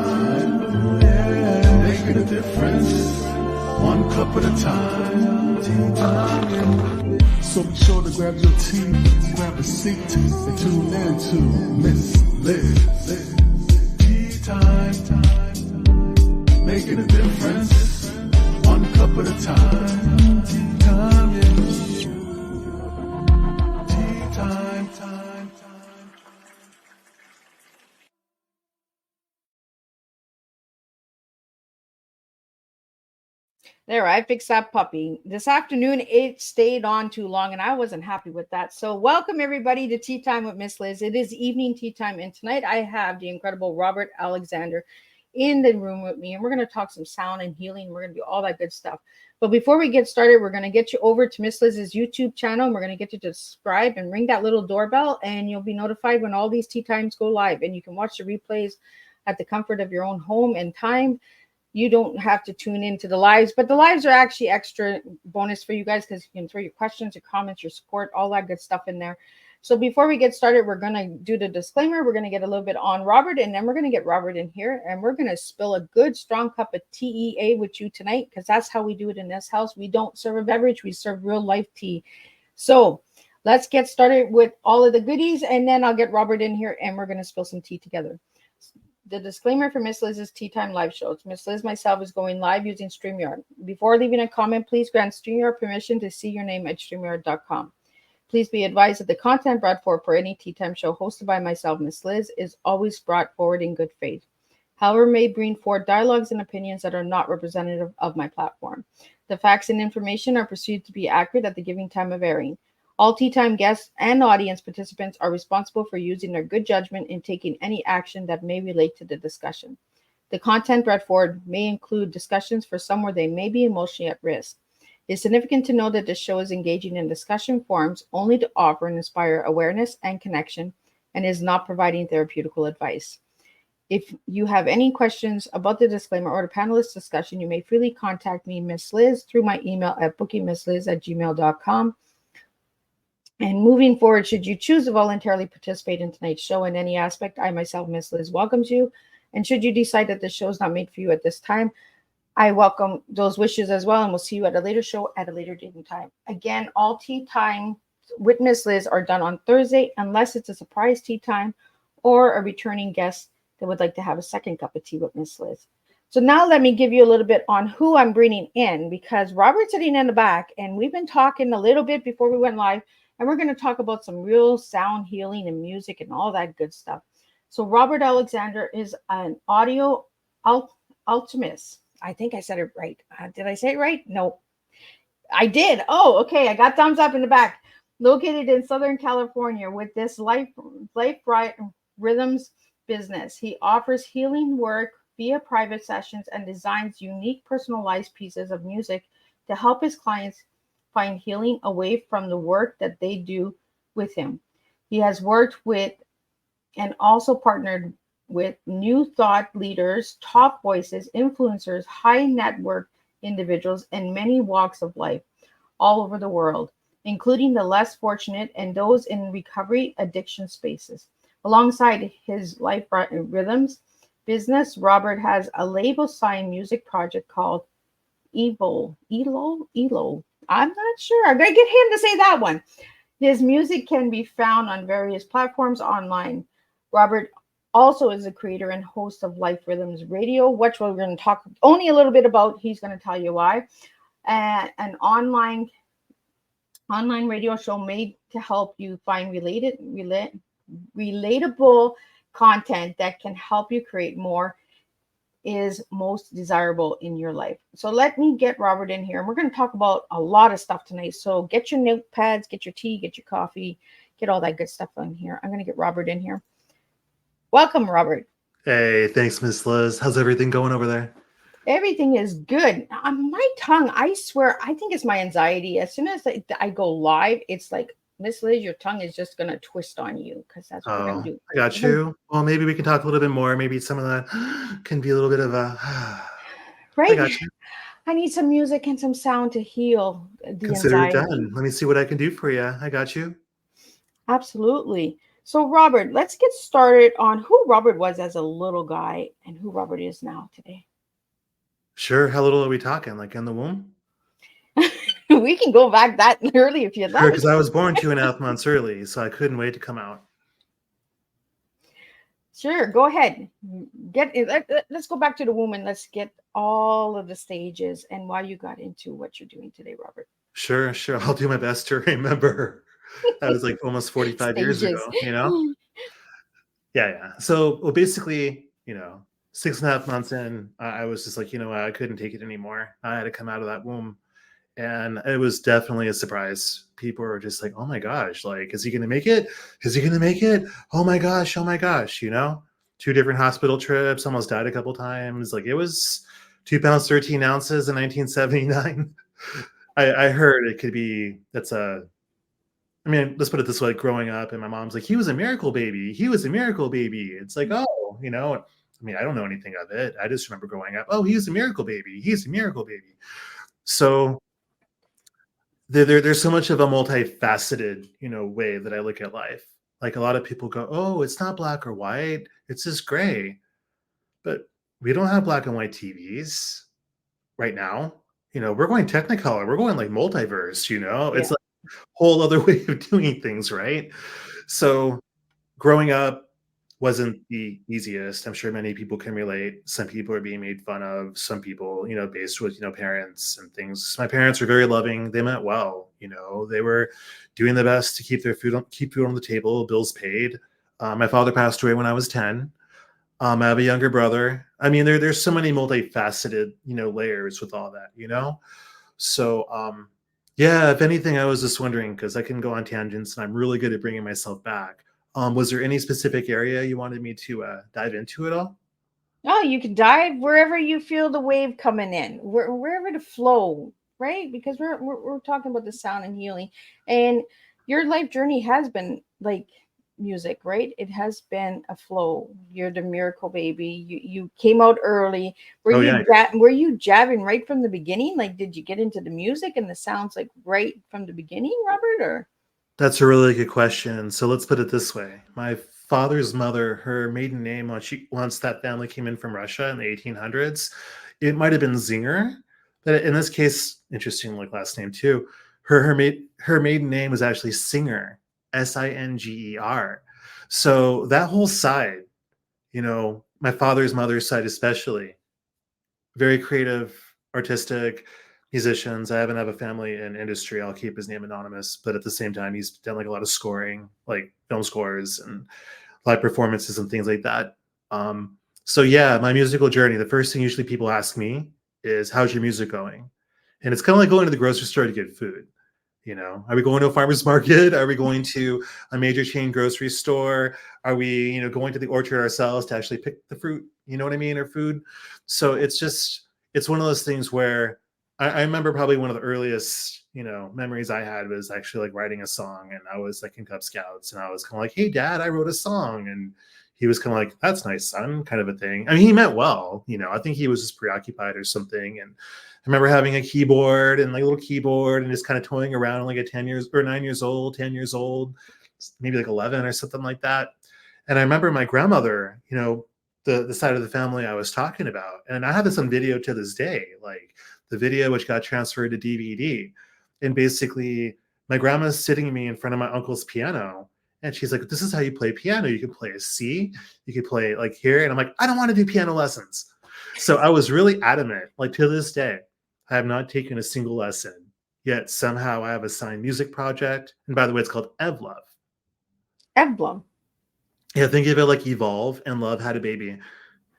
time, yeah, making a difference, one cup at a time. Tea time. So be sure to grab your tea, grab a seat, and tune in to Miss Liz. Tea time, making a difference, one cup at a time. Tea time, yeah. Tea time. There, I fixed that puppy. This afternoon, it stayed on too long, and I wasn't happy with that. So, welcome everybody to Tea Time with Miss Liz. It is evening tea time, and tonight I have the incredible Robert Alexander in the room with me, and we're going to talk some sound and healing. We're going to do all that good stuff. But before we get started, we're going to get you over to Miss Liz's YouTube channel, and we're going to get you to subscribe and ring that little doorbell, and you'll be notified when all these tea times go live, and you can watch the replays at the comfort of your own home and time. You don't have to tune into the lives, but the lives are actually extra bonus for you guys because you can throw your questions, your comments, your support, all that good stuff in there. So before we get started, we're going to do the disclaimer. We're going to get a little bit on Robert, and then we're going to get Robert in here, and we're going to spill a good strong cup of TEA with you tonight because that's how we do it in this house. We don't serve a beverage. We serve real life tea. So let's get started with all of the goodies, and then I'll get Robert in here, and we're going to spill some tea together. The disclaimer for Miss Liz's Tea Time live shows. Miss Liz myself is going live using StreamYard. Before leaving a comment, please grant StreamYard permission to see your name at StreamYard.com. Please be advised that the content brought forward for any Tea Time show hosted by myself, Miss Liz, is always brought forward in good faith. However, may bring forward dialogues and opinions that are not representative of my platform. The facts and information are perceived to be accurate at the given time of airing. All Tea Time guests and audience participants are responsible for using their good judgment in taking any action that may relate to the discussion. The content brought forward may include discussions for some where they may be emotionally at risk. It is significant to know that this show is engaging in discussion forums only to offer and inspire awareness and connection and is not providing therapeutical advice. If you have any questions about the disclaimer or the panelist discussion, you may freely contact me, Miss Liz, through my email at bookingmissliz@gmail.com. And moving forward, should you choose to voluntarily participate in tonight's show in any aspect, I myself, Miss Liz, welcomes you. And should you decide that the show is not made for you at this time, I welcome those wishes as well. And we'll see you at a later show at a later date and time. Again, all Tea Time with Miss Liz are done on Thursday, unless it's a surprise tea time or a returning guest that would like to have a second cup of tea with Miss Liz. So now let me give you a little bit on who I'm bringing in, because Robert's sitting in the back, and we've been talking a little bit before we went live. And we're going to talk about some real sound healing and music and all that good stuff. So Robert Alexander is an audio alchemist. I think I said it right. Did I say it right? No, I did. Oh, okay. I got thumbs up in the back. Located in Southern California with this life rhythms business. He offers healing work via private sessions and designs unique personalized pieces of music to help his clients find healing away from the work that they do with him. He has worked with and also partnered with new thought leaders, top voices, influencers, high network individuals, and many walks of life all over the world, including the less fortunate and those in recovery addiction spaces. Alongside his life rhythms business, Robert has a label signed music project called Elo. I'm not sure. I'm going to get him to say that one. His music can be found on various platforms online. Robert also is a creator and host of Life Rhythms Radio, which we're going to talk only a little bit about. He's going to tell you why. An online radio show made to help you find relatable content that can help you create more is most desirable in your life. So let me get Robert in here, and we're going to talk about a lot of stuff tonight. So get your notepads, get your tea, get your coffee, get all that good stuff in here. I'm going to get Robert in here. Welcome, Robert. Hey, thanks, Miss Liz. How's everything going over there? Everything is good. My tongue, I swear, I think it's my anxiety. As soon as I go live, it's like, Miss Liz, your tongue is just going to twist on you, because that's what we're going to do. I got you. Well, maybe we can talk a little bit more. Maybe some of that can be a little bit of a... right? I got you. I need some music and some sound to heal the Consider anxiety. it done. Let me see what I can do for you. I got you. Absolutely. So, Robert, let's get started on who Robert was as a little guy and who Robert is now today. Sure. How little are we talking? Like in the womb? We can go back that early if you'd Sure, like. because I was born 2.5 months early, so I couldn't wait to come out. Sure, go ahead. Let's go back to the womb and let's get all of the stages and why you got into what you're doing today, Robert. Sure, sure. I'll do my best to remember. That was like almost 45 years Stages. ago, Yeah, yeah. So, well, basically, 6.5 months in, I was just like, I couldn't take it anymore. I had to come out of that womb. And it was definitely a surprise. People were just like, oh my gosh, like, is he going to make it? Is he going to make it? Oh my gosh, oh my gosh, 2 different hospital trips, almost died a couple times. Like, it was 2 pounds, 13 ounces in 1979. I heard it could be, let's put it this way, growing up, and my mom's like, he was a miracle baby. He was a miracle baby. It's like, oh, I don't know anything of it. I just remember growing up, oh, he's a miracle baby. He's a miracle baby. So there's so much of a multifaceted, way that I look at life. Like a lot of people go, oh, it's not black or white. It's just gray. But we don't have black and white TVs right now. We're going Technicolor. We're going like multiverse, It's Yeah. like a whole other way of doing things, right? So growing up wasn't the easiest. I'm sure many people can relate. Some people are being made fun of. Some people, based with, parents and things. My parents were very loving. They meant well. They were doing the best to keep food on the table, bills paid. My father passed away when I was 10. I have a younger brother. There's so many multifaceted, layers with all that, So, yeah, if anything, I was just wondering, because I can go on tangents and I'm really good at bringing myself back. Was there any specific area you wanted me to dive into at all? Oh, you can dive wherever you feel the wave coming in, wherever the flow, right? Because we're talking about the sound and healing, and your life journey has been like music, right? It has been a flow. You're the miracle baby. You came out early. Were Oh, you yeah. were you jabbing right from the beginning? Like, did you get into the music and the sounds like right from the beginning, Robert? Or That's a really good question. So let's put it this way. My father's mother, her maiden name, once that family came in from Russia in the 1800s, it might have been Zinger. But in this case, interesting, like last name too. Her maiden name was actually Singer, Singer. So that whole side, my father's mother's side especially, very creative, artistic musicians. I haven't have a family in industry. I'll keep his name anonymous, but at the same time, he's done like a lot of scoring, like film scores and live performances and things like that. So yeah, my musical journey. The first thing usually people ask me is, "How's your music going?" And it's kind of like going to the grocery store to get food. Are we going to a farmer's market? Are we going to a major chain grocery store? Are we, going to the orchard ourselves to actually pick the fruit? You know what I mean? Or food. So it's one of those things where I remember probably one of the earliest, memories I had was actually like writing a song, and I was like in Cub Scouts, and I was kind of like, "Hey, Dad, I wrote a song," and he was kind of like, "That's nice, son," kind of a thing. He meant well, I think he was just preoccupied or something, and I remember having a keyboard and like a little keyboard and just kind of toying around like at 10 years or 9 years old, 10 years old, maybe like 11 or something like that. And I remember my grandmother, the side of the family I was talking about, and I have this on video to this day, like the video which got transferred to DVD. And basically my grandma's sitting me in front of my uncle's piano, and she's like, "This is how you play piano. You can play a C, you can play like here." And I'm like, "I don't want to do piano lessons." So I was really adamant, like to this day, I have not taken a single lesson, yet somehow I have a signed music project. And by the way, it's called Evlove. emblem. Yeah, think of it like Evolve and Love had a baby.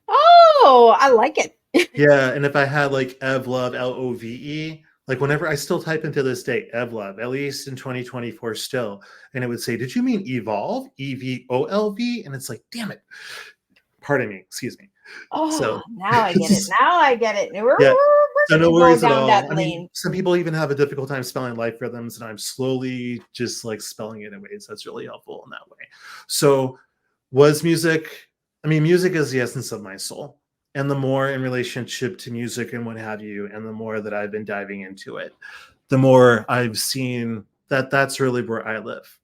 Oh, I like it. Yeah, and if I had like Evlove, Love, like whenever I still type into this day, Evlove, at least in 2024 still, and it would say, "Did you mean Evolve? EVOLV?" And it's like, damn it. Pardon me, excuse me. Oh, So now I get it. Now I get it. yeah, We're so going no to go worries at down all. that lane. Some people even have a difficult time spelling life rhythms, and I'm slowly just like spelling it in ways that's really helpful in that way. So, was music, music is the essence of my soul. And the more in relationship to music and what have you, and the more that I've been diving into it, the more I've seen that that's really where I live.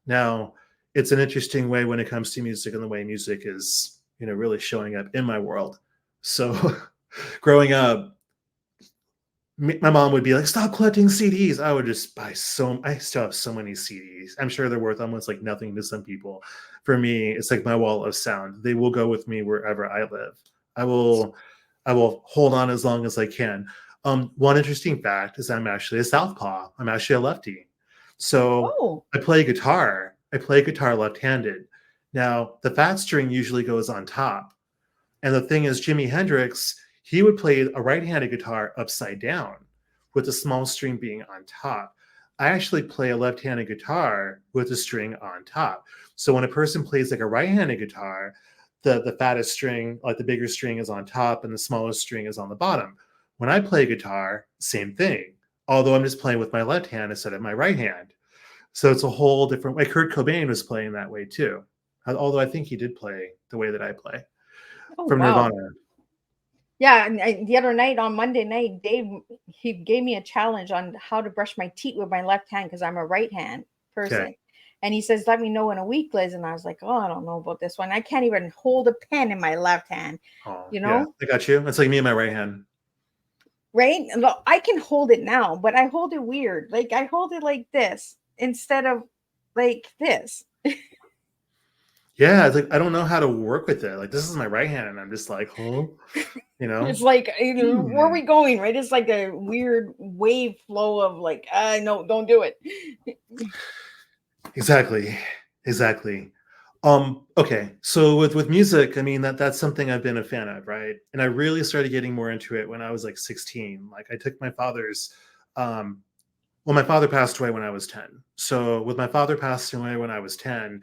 Now, it's an interesting way when it comes to music and the way music is, really showing up in my world. So growing up, my mom would be like, "Stop collecting CDs." I would just buy I still have so many CDs. I'm sure they're worth almost like nothing to some people. For me, it's like my wall of sound. They will go with me wherever I live. I will, I will hold on as long as I can. One interesting fact is I'm actually a southpaw. I'm actually a lefty. So Oh, I play guitar. I play guitar left-handed. Now, the fat string usually goes on top. And the thing is, Jimi Hendrix, he would play a right-handed guitar upside down with the small string being on top. I actually play a left-handed guitar with the string on top. So when a person plays like a right-handed guitar, the fattest string, like the bigger string, is on top and the smallest string is on the bottom. When I play guitar, same thing, although I'm just playing with my left hand instead of my right hand. So it's a whole different way. Kurt Cobain was playing that way too, although I think he did play the way that I play oh, from wow. Nirvana. Yeah, and the other night on Monday night, Dave he gave me a challenge on how to brush my teeth with my left hand because I'm a right hand person. Okay. And he says, "Let me know in a week, Liz." And I was like, "Oh, I don't know about this one. I can't even hold a pen in my left hand, Oh, you yeah. know?" I got you. It's like me and my right hand. Right? And look, I can hold it now, but I hold it weird. Like I hold it like this instead of like this. Yeah, it's like I don't know how to work with it. Like this is my right hand, and I'm just like, huh? You It's know? like where are Hmm. we going? Right? It's like a weird wave flow of like, no, don't do it. Exactly. Exactly. Okay. So with music, I mean that's something I've been a fan of, right? And I really started getting more into it when I was like 16. Like I took my father's um well, my father passed away when I was 10. So with my father passing away when I was 10,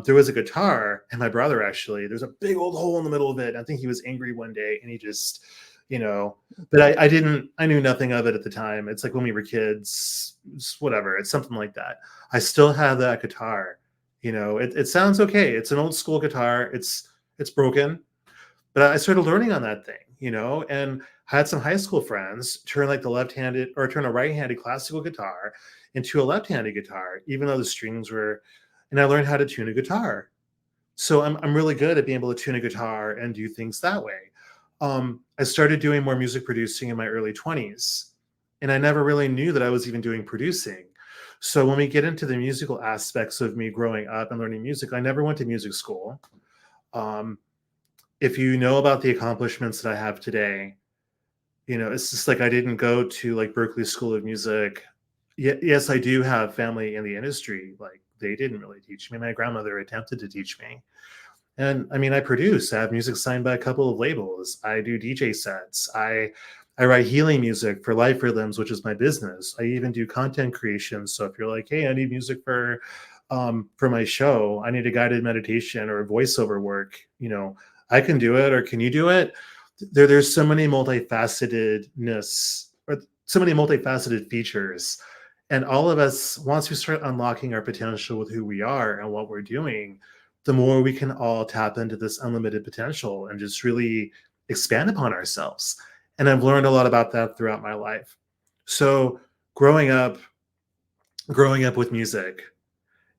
there was a guitar, and my brother actually, there's a big old hole in the middle of it. I think he was angry one day and he just, but I knew nothing of it at the time. It's like when we were kids, it's whatever, it's something like that. I still have that guitar. It sounds okay. It's an old school guitar. It's broken, but I started learning on that thing, and I had some high school friends turn like the left-handed or turn a right-handed classical guitar into a left-handed guitar, even though the strings were, and I learned how to tune a guitar. So I'm really good at being able to tune a guitar and do things that way. I started doing more music producing in my early 20s, and I never really knew that I was even doing producing. So when we get into the musical aspects of me growing up and learning music, I never went to music school. Um, if you know about the accomplishments that I have today, it's just like I didn't go to like Berkeley School of Music. Yes, I do have family in the industry. Like they didn't really teach me. My grandmother attempted to teach me. And I mean, I produce. I have music signed by a couple of labels. I do DJ sets. I write healing music for Life Rhythms, which is my business. I even do content creation. So if you're like, hey, I need music for my show, I need a guided meditation or voiceover work, I can do it. Or can you do it? There's so many multifacetedness or so many multifaceted features. And all of us, once we start unlocking our potential with who we are and what we're doing, the more we can all tap into this unlimited potential and just really expand upon ourselves. And I've learned a lot about that throughout my life. So growing up with music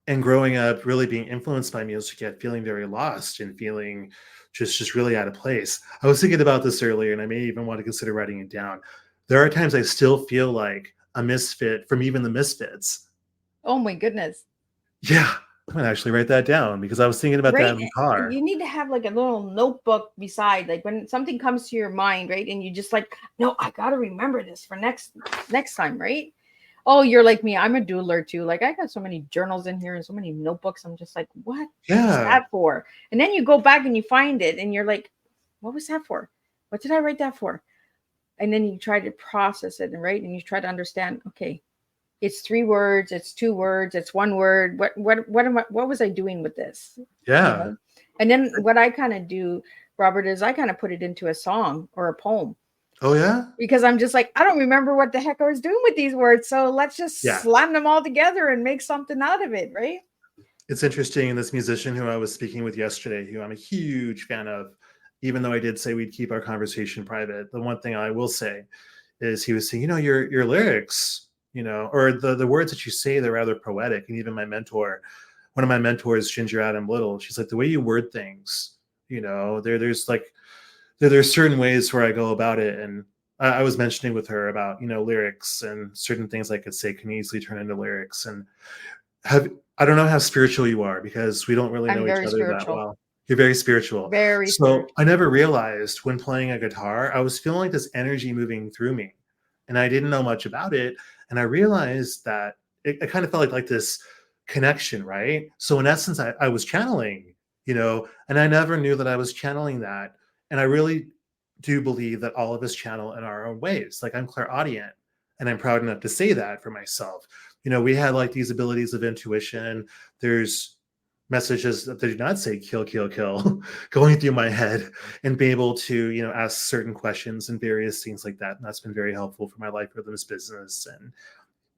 and growing up really being influenced by music, yet feeling very lost and feeling just really out of place. I was thinking about this earlier, and I may even want to consider writing it down. There are times I still feel like a misfit from even the Misfits. Oh my goodness. Yeah, I'm gonna actually write that down because I was thinking about that Right? in the car. You need to have like a little notebook beside, like when something comes to your mind, right? And you just like, no, I gotta remember this for next time, right? Oh, you're like me. I'm a doodler too. Like I got so many journals in here and so many notebooks. I'm just like, what is Yeah, that for? And then you go back and you find it and you're like, what was that for? What did I write that for? And then you try to process it, right? And you try to understand, okay, it's 3 words, it's 2 words, it's 1 word. What was I doing with this? You yeah. know? And then what I kind of do, Robert, is I kind of put it into a song or a poem Oh yeah, because I'm just like, I don't remember what the heck I was doing with these words. So let's just yeah. slam them all together and make something out of it, right? It's interesting. This musician who I was speaking with yesterday, who I'm a huge fan of, even though I did say we'd keep our conversation private, the one thing I will say is he was saying, your lyrics, or the words that you say, they're rather poetic. And even my mentor, one of my mentors, Ginger Adam Little, she's like, the way you word things, there's certain ways where I go about it. And I was mentioning with her about, lyrics and certain things I could say can easily turn into lyrics. And I don't know how spiritual you are, because we don't really I'm know each very other that spiritual. well. You're very spiritual. Very So I spiritual. never realized when playing a guitar, I was feeling like this energy moving through me, and I didn't know much about it. And I realized that it kind of felt like this connection, right? So in essence, I was channeling, and I never knew that I was channeling that. And I really do believe that all of us channel in our own ways. Like, I'm clairaudient, and I'm proud enough to say that for myself. We had like these abilities of intuition. There's messages that do not say kill, kill, kill going through my head, and be able to, ask certain questions and various things like that. And that's been very helpful for my life rhythms business, and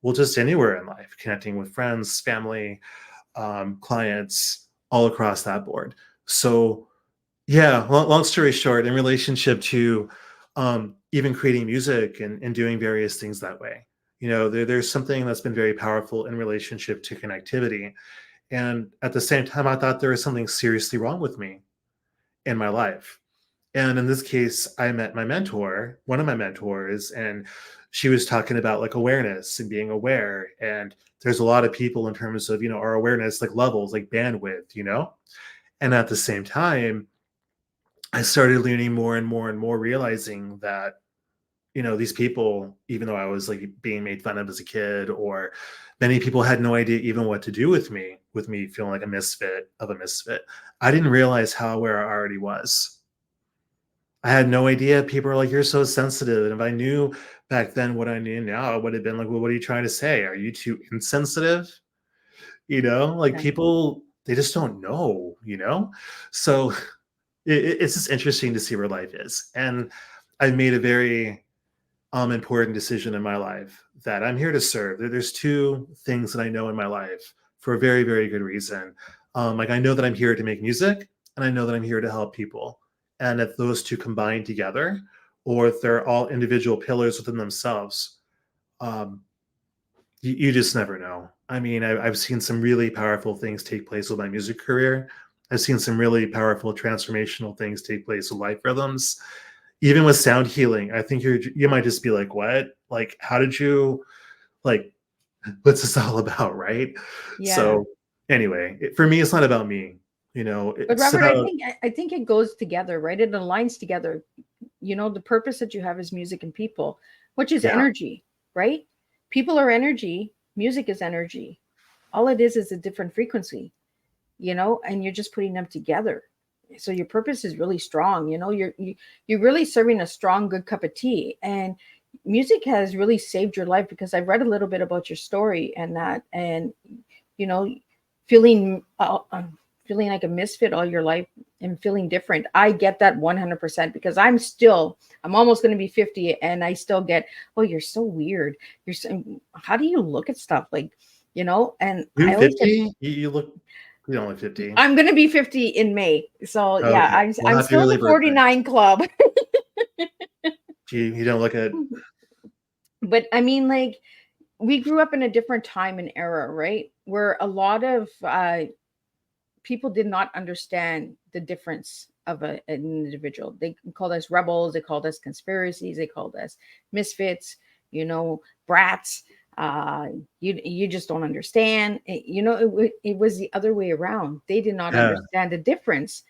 well, just anywhere in life, connecting with friends, family, clients, all across that board. So yeah, long story short, in relationship to even creating music and doing various things that way, there's something that's been very powerful in relationship to connectivity. And at the same time, I thought there was something seriously wrong with me in my life. And in this case, I met my mentor, one of my mentors, and she was talking about like awareness and being aware. And there's a lot of people in terms of, our awareness, like levels, like bandwidth, And at the same time, I started learning more and more and more, realizing that, these people, even though I was like being made fun of as a kid, or many people had no idea even what to do with me feeling like a misfit of a misfit. I didn't realize how aware I already was. I had no idea. People are like, you're so sensitive. And if I knew back then what I knew now, I would have been like, well, what are you trying to say? Are you too insensitive? Like Yeah. people, they just don't know. So it's just interesting to see where life is. And I made a very important decision in my life that I'm here to serve. There's two things that I know in my life for a very, very good reason. Like, I know that I'm here to make music, and I know that I'm here to help people. And if those two combine together, or if they're all individual pillars within themselves, um, you just never know. I mean, I've seen some really powerful things take place with my music career. I've seen some really powerful transformational things take place with life rhythms, even with sound healing. I think you might just be like, what? Like, how did you, like, what's this all about, right? Yeah. So anyway, for me, it's not about me. But It's Robert, I about, think I think it goes together, right? It aligns together. The purpose that you have is music and people, which is yeah, energy, right? People are energy, music is energy. All it is a different frequency, and you're just putting them together. So your purpose is really strong. You're really serving a strong, good cup of tea. And music has really saved your life, because I've read a little bit about your story and that, and you know, feeling feeling like a misfit all your life and feeling different. I get that 100%, because I'm almost going to be 50, and I still get, oh, you're so weird. You're so, how do you look at stuff like, and you I always get, 50? You look, you're only 50. I'm going to be 50 in May. So yeah, Okay. I'm Well, I'm happy still in early the birthday. 49 club. You don't look at, But I mean, like, we grew up in a different time and era, right? Where a lot of people did not understand the difference of an individual. They called us rebels, they called us conspiracies, they called us misfits, brats. You just don't understand. It was the other way around. They did not yeah, understand the difference.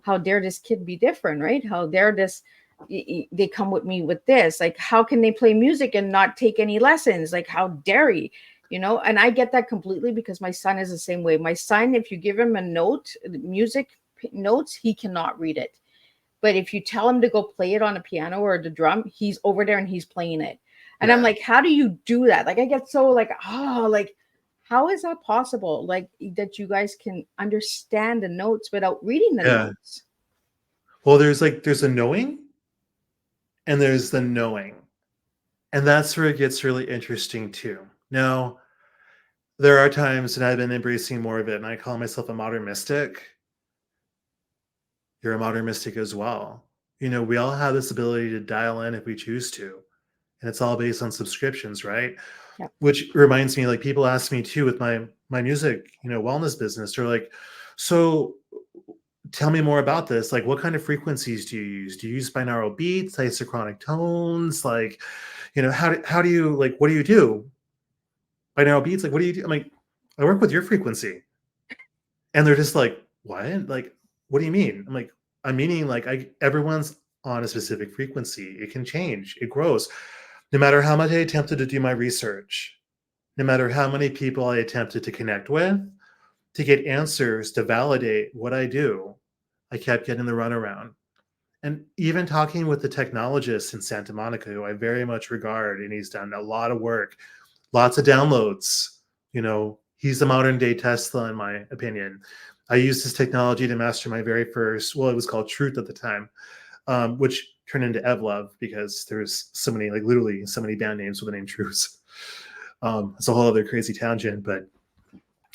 How dare this kid be different, right? How dare this? They come with me with this. Like, how can they play music and not take any lessons? Like, how dare you? And I get that completely, because my son is the same way. My son, if you give him a note, music notes, he cannot read it. But if you tell him to go play it on a piano or the drum, he's over there and he's playing it. And I'm yeah, like, how do you do that? Like, I get so like, oh, like, how is that possible? Like, that you guys can understand the notes without reading the yeah. notes. Well, there's a knowing, and there's the knowing. And that's where it gets really interesting too. Now, there are times, and I've been embracing more of it, and I call myself a modern mystic. You're a modern mystic as well. We all have this ability to dial in if we choose to, and it's all based on subscriptions, right? Yeah. Which reminds me, like people ask me too with my music, wellness business. They're like, so tell me more about this. Like, what kind of frequencies do you use? Do you use binaural beats, isochronic tones? Like, how do you like, what do you do? Binaural beats, like, what do you do? I'm like, I work with your frequency. And they're just like, what? Like, what do you mean? I'm like, I'm meaning like everyone's on a specific frequency. It can change, it grows. No matter how much I attempted to do my research, no matter how many people I attempted to connect with, to get answers to validate what I do, I kept getting the runaround. And even talking with the technologist in Santa Monica, who I very much regard, and he's done a lot of work, lots of downloads. He's the modern day Tesla, in my opinion. I used this technology to master my very first, well, it was called Truth at the time, which turned into Evlove because there's so many, like literally so many band names with the name Truth. It's a whole other crazy tangent, but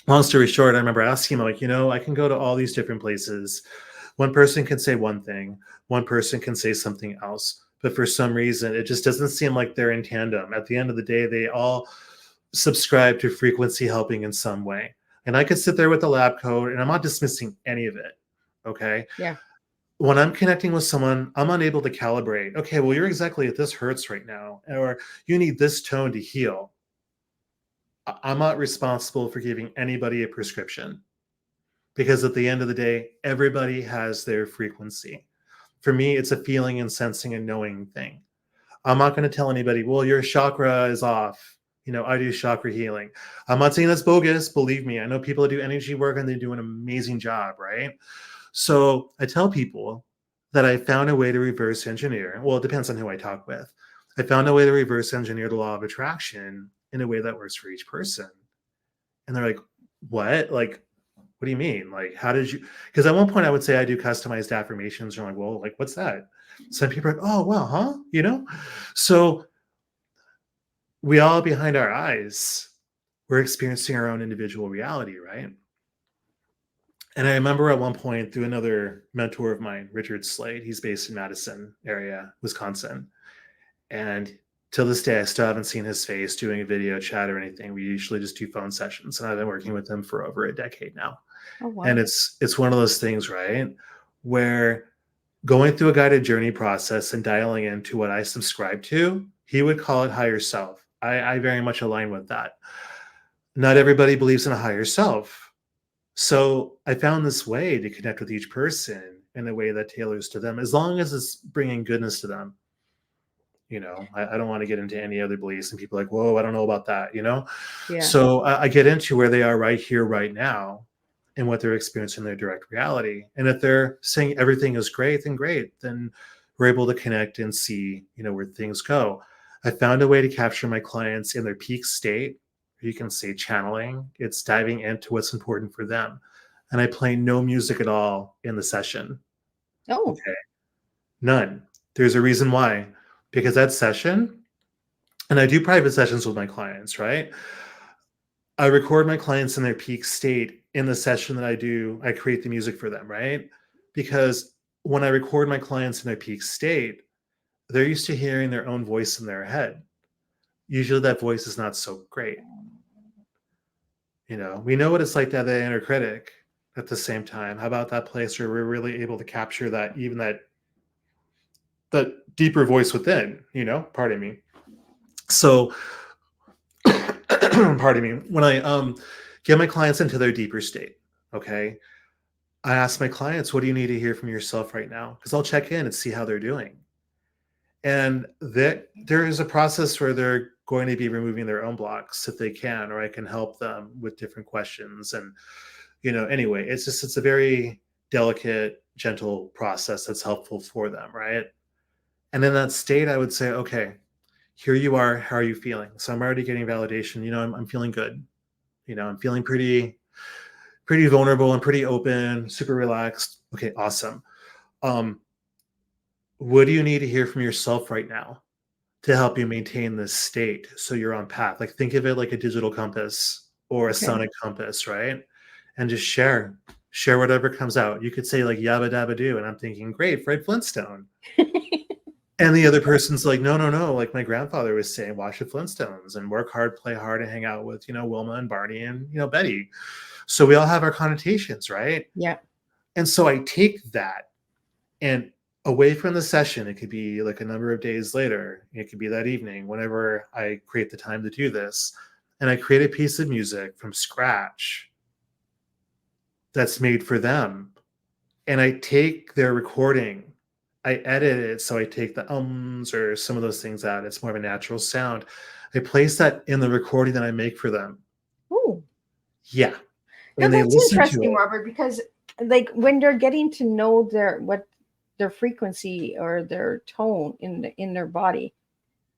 long story short, I remember asking him, like, I can go to all these different places. One person can say one thing, one person can say something else, but for some reason, it just doesn't seem like they're in tandem. At the end of the day, they all subscribe to frequency helping in some way. And I could sit there with the lab coat, and I'm not dismissing any of it. Okay. Yeah. When I'm connecting with someone, I'm unable to calibrate. Okay, well, you're exactly at this hertz right now, or you need this tone to heal. I'm not responsible for giving anybody a prescription, because at the end of the day, everybody has their frequency. For me, it's a feeling and sensing and knowing thing. I'm not going to tell anybody, well, your chakra is off. I do chakra healing. I'm not saying that's bogus. Believe me, I know people that do energy work and they do an amazing job, right? So I tell people that I found a way to reverse engineer. Well, it depends on who I talk with. I found a way to reverse engineer the law of attraction in a way that works for each person. And they're like, what? Like, what do you mean? Like, how did you? Because at one point I would say I do customized affirmations. And I'm like, well, like, what's that? Some people are like, oh, well, huh? So we all behind our eyes, we're experiencing our own individual reality, right? And I remember at one point through another mentor of mine, Richard Slade, he's based in Madison area, Wisconsin. And till this day, I still haven't seen his face doing a video chat or anything. We usually just do phone sessions. And I've been working with him for over a decade now. Oh, wow. And it's one of those things, right? Where going through a guided journey process and dialing into what I subscribe to, he would call it higher self. I very much align with that. Not everybody believes in a higher self. So I found this way to connect with each person in a way that tailors to them, as long as it's bringing goodness to them. I don't want to get into any other beliefs, and people are like, whoa, I don't know about that, Yeah. So I get into where they are right here, right now, and what they're experiencing in their direct reality. And if they're saying everything is great, then great. Then we're able to connect and see, where things go. I found a way to capture my clients in their peak state. You can say channeling. It's diving into what's important for them. And I play no music at all in the session. Oh. Okay. None. There's a reason why. Because that session, and I do private sessions with my clients, right? I record my clients in their peak state in the session that I do. I create the music for them, right? Because when I record my clients in their peak state, they're used to hearing their own voice in their head. Usually that voice is not so great. We know what it's like to have that inner critic at the same time. How about that place where we're really able to capture that, even that deeper voice within, pardon me. So, pardon me, when I get my clients into their deeper state, okay, I ask my clients, what do you need to hear from yourself right now? Because I'll check in and see how they're doing. And there is a process where they're going to be removing their own blocks if they can, or I can help them with different questions. And, anyway, it's a very delicate, gentle process that's helpful for them, right? And in that state, I would say, okay, here you are. How are you feeling? So I'm already getting validation. I'm feeling good. I'm feeling pretty vulnerable and pretty open, super relaxed. Okay, awesome. What do you need to hear from yourself right now to help you maintain this state so you're on path? Like, think of it like a digital compass or a sonic compass, right? And just share whatever comes out. You could say like yabba dabba do, and I'm thinking, great, Fred Flintstone. And the other person's like, no, no, no. Like my grandfather was saying, watch the Flintstones and work hard, play hard, and hang out with, Wilma and Barney and, Betty. So we all have our connotations, right? Yeah. And so I take that and away from the session, it could be like a number of days later, it could be that evening, whenever I create the time to do this, and I create a piece of music from scratch that's made for them. And I take their recording, I edit it, so I take the ums or some of those things out. It's more of a natural sound. I place that in the recording that I make for them. Ooh. Yeah. Now And they that's listen to interesting, it. Robert, because like when they're getting to know their frequency or their tone in their body,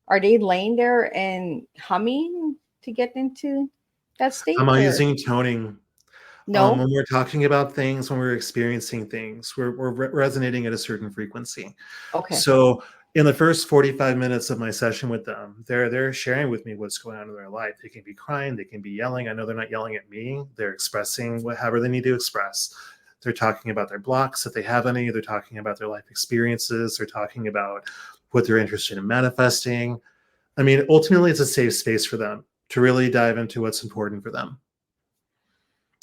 are they laying there and humming to get into that state? I'm not Or using toning. no? When we're talking about things, when we're experiencing things, we're resonating at a certain frequency. Okay. So in the first 45 minutes of my session with them, they're sharing with me what's going on in their life. They can be crying, they can be yelling. I know they're not yelling at me. They're expressing whatever they need to express. They're talking about their blocks, if they have any. They're talking about their life experiences. They're talking about what they're interested in manifesting. I mean, ultimately, it's a safe space for them to really dive into what's important for them.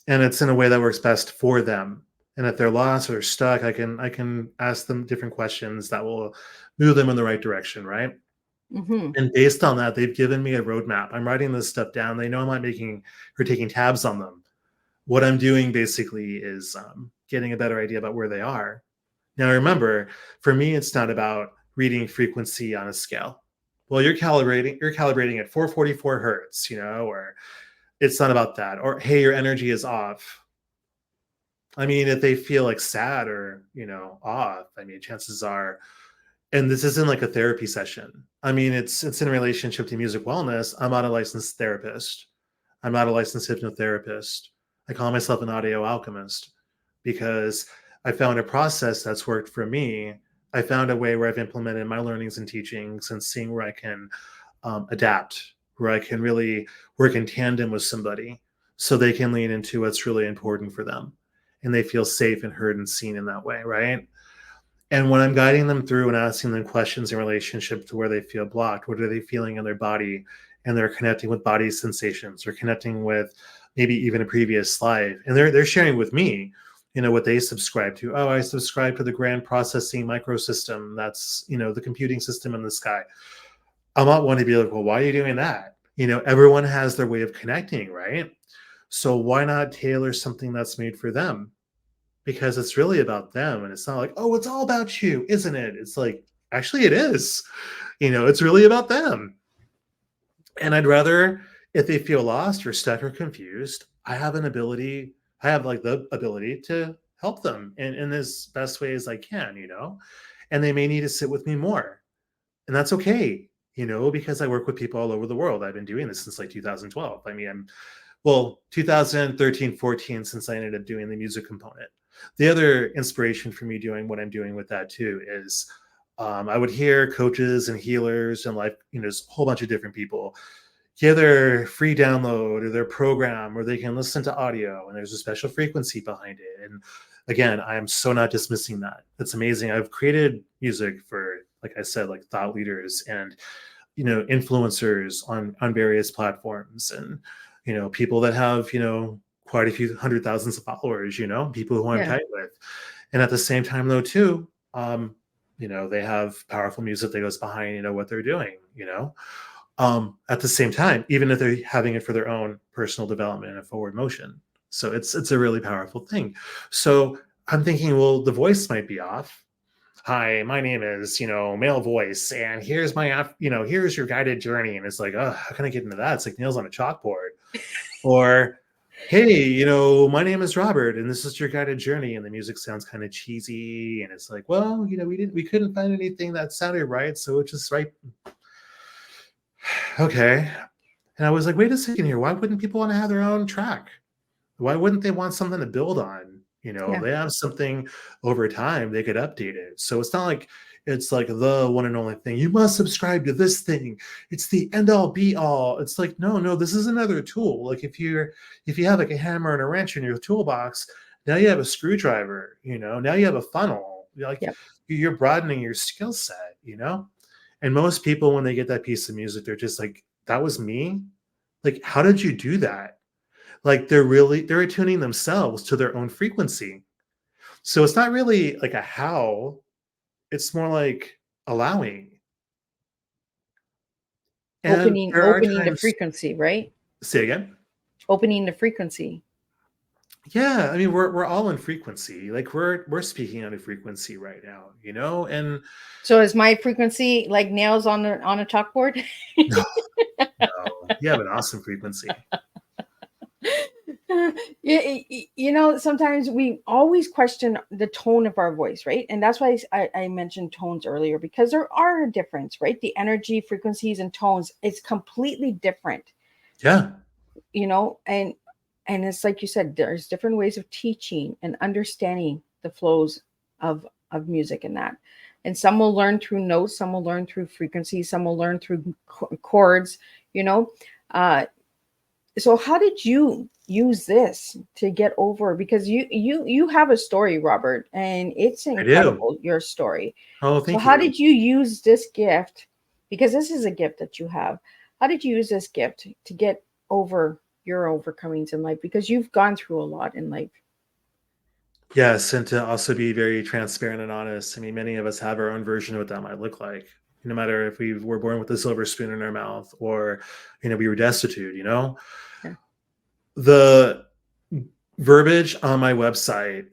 And it's in a way that works best for them. And if they're lost or stuck, I can ask them different questions that will move them in the right direction, right? Mm-hmm. And based on that, they've given me a roadmap. I'm writing this stuff down. They know I'm not making or taking tabs on them. What I'm doing basically is getting a better idea about where they are. Now, remember, for me, it's not about reading frequency on a scale. Well, you're calibrating at 444 hertz, or it's not about that. Or, hey, your energy is off. I mean, if they feel like sad or, off, I mean, chances are, and this isn't like a therapy session. I mean, it's in relationship to music wellness. I'm not a licensed therapist. I'm not a licensed hypnotherapist. I call myself an audio alchemist because I found a process that's worked for me. I found a way where I've implemented my learnings and teachings and seeing where I can adapt, where I can really work in tandem with somebody so they can lean into what's really important for them and they feel safe and heard and seen in that way, right? And when I'm guiding them through and asking them questions in relationship to where they feel blocked, what are they feeling in their body? And they're connecting with body sensations or connecting with maybe even a previous life. And they're sharing with me, what they subscribe to. Oh, I subscribe to the grand processing microsystem. That's, the computing system in the sky. I'm not one to be like, well, why are you doing that? Everyone has their way of connecting, right? So why not tailor something that's made for them? Because it's really about them. And it's not like, oh, it's all about you, isn't it? It's like, actually, it is. It's really about them. And I'd rather, if they feel lost or stuck or confused, I have like the ability to help them in as best way as I can, and they may need to sit with me more. And that's okay, because I work with people all over the world. I've been doing this since like 2012. I mean, 2013, 14, since I ended up doing the music component. The other inspiration for me doing what I'm doing with that too is I would hear coaches and healers and like, there's a whole bunch of different people give their free download or their program, or they can listen to audio and there's a special frequency behind it. And again, I am so not dismissing that. It's amazing. I've created music for, like I said, like thought leaders and, influencers on various platforms and, people that have, quite a few hundred thousands of followers, people who I'm Yeah. tight with. And at the same time though, too, they have powerful music that goes behind, what they're doing, at the same time, even if they're having it for their own personal development and forward motion. So it's a really powerful thing. So I'm thinking, well, the voice might be off. Hi, my name is, male voice, and here's here's your guided journey. And it's like, oh, how can I get into that? It's like nails on a chalkboard. Or, hey, my name is Robert, and this is your guided journey. And the music sounds kind of cheesy. And it's like, well, we couldn't find anything that sounded right. So it's just right. Okay. And I was like, wait a second here. Why wouldn't people want to have their own track? Why wouldn't they want something to build on? Yeah. They have something over time, they could update it. So it's not like it's like the one and only thing. You must subscribe to this thing. It's the end all be all. It's like, no, this is another tool. Like if you have like a hammer and a wrench in your toolbox, now you have a screwdriver, now you have a funnel. Like Yep. you're broadening your skill set, And most people, when they get that piece of music, they're just like, that was me. Like, how did you do that? Like, they're attuning themselves to their own frequency. So it's not really like a how, it's more like allowing. And there are Opening the times, frequency, right? say again. Opening the frequency. Yeah, I mean, we're all in frequency. Like we're speaking on a frequency right now, And So is my frequency like nails on a chalkboard? no, no, you have an awesome frequency. Sometimes we always question the tone of our voice, right? And that's why I mentioned tones earlier, because there are a difference, right? The energy, frequencies, and tones, it's completely different. Yeah. And it's like you said, there's different ways of teaching and understanding the flows of music and that. And some will learn through notes, some will learn through frequencies, some will learn through chords, so how did you use this to get over, because you have a story, Robert, and it's I do. incredible, your story. Oh, So thank how you. did you use this gift, because this is a gift that you have, how did you use this gift to get over your overcomings in life, because you've gone through a lot in life? Yes, and to also be very transparent and honest. I mean, many of us have our own version of what that might look like. No matter if we were born with a silver spoon in our mouth or, we were destitute, Yeah. The verbiage on my website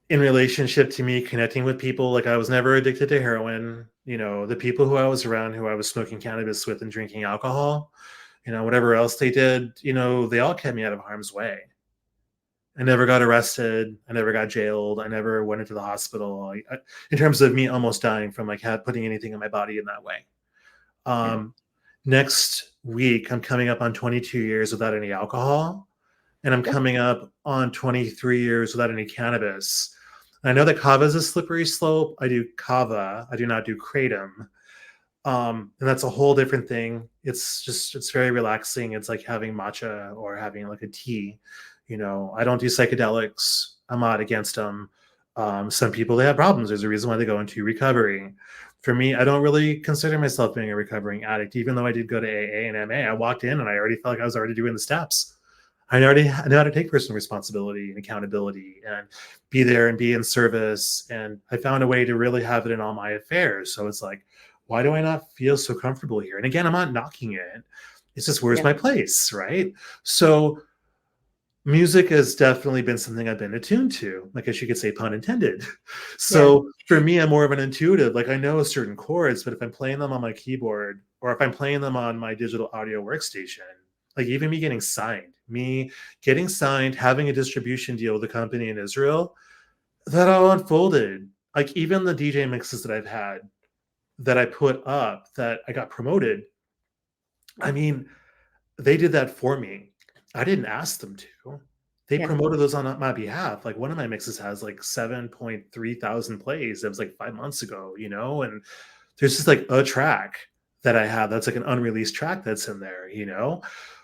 in relationship to me connecting with people, like I was never addicted to heroin. The people who I was around, who I was smoking cannabis with and drinking alcohol, whatever else they did, they all kept me out of harm's way. I never got arrested. I never got jailed. I never went into the hospital. In terms of me almost dying from like putting anything in my body in that way. Yeah. Next week, I'm coming up on 22 years without any alcohol, and I'm Yeah. coming up on 23 years without any cannabis. And I know that kava is a slippery slope. I do kava. I do not do kratom. And that's a whole different thing. It's very relaxing. It's like having matcha or having like a tea. I don't do psychedelics. I'm not against them. Some people, they have problems. There's a reason why they go into recovery. For me, I don't really consider myself being a recovering addict, even though I did go to AA and MA. I walked in and I already felt like I was already doing the steps. I already know how to take personal responsibility and accountability and be there and be in service. And I found a way to really have it in all my affairs. So it's like, why do I not feel so comfortable here? And again, I'm not knocking it. It's just, where's my place, right? So music has definitely been something I've been attuned to. I guess you could say pun intended. So for me, I'm more of an intuitive. Like I know certain chords, but if I'm playing them on my keyboard or if I'm playing them on my digital audio workstation, like even me getting signed, having a distribution deal with a company in Israel, that all unfolded. Like even the DJ mixes that I've had that I put up that I got promoted, I mean, they did that for me. I didn't ask them to. They promoted those on my behalf. Like one of my mixes has like 7.3 thousand plays. That was like 5 months ago, and there's just like a track that I have that's like an unreleased track that's in there,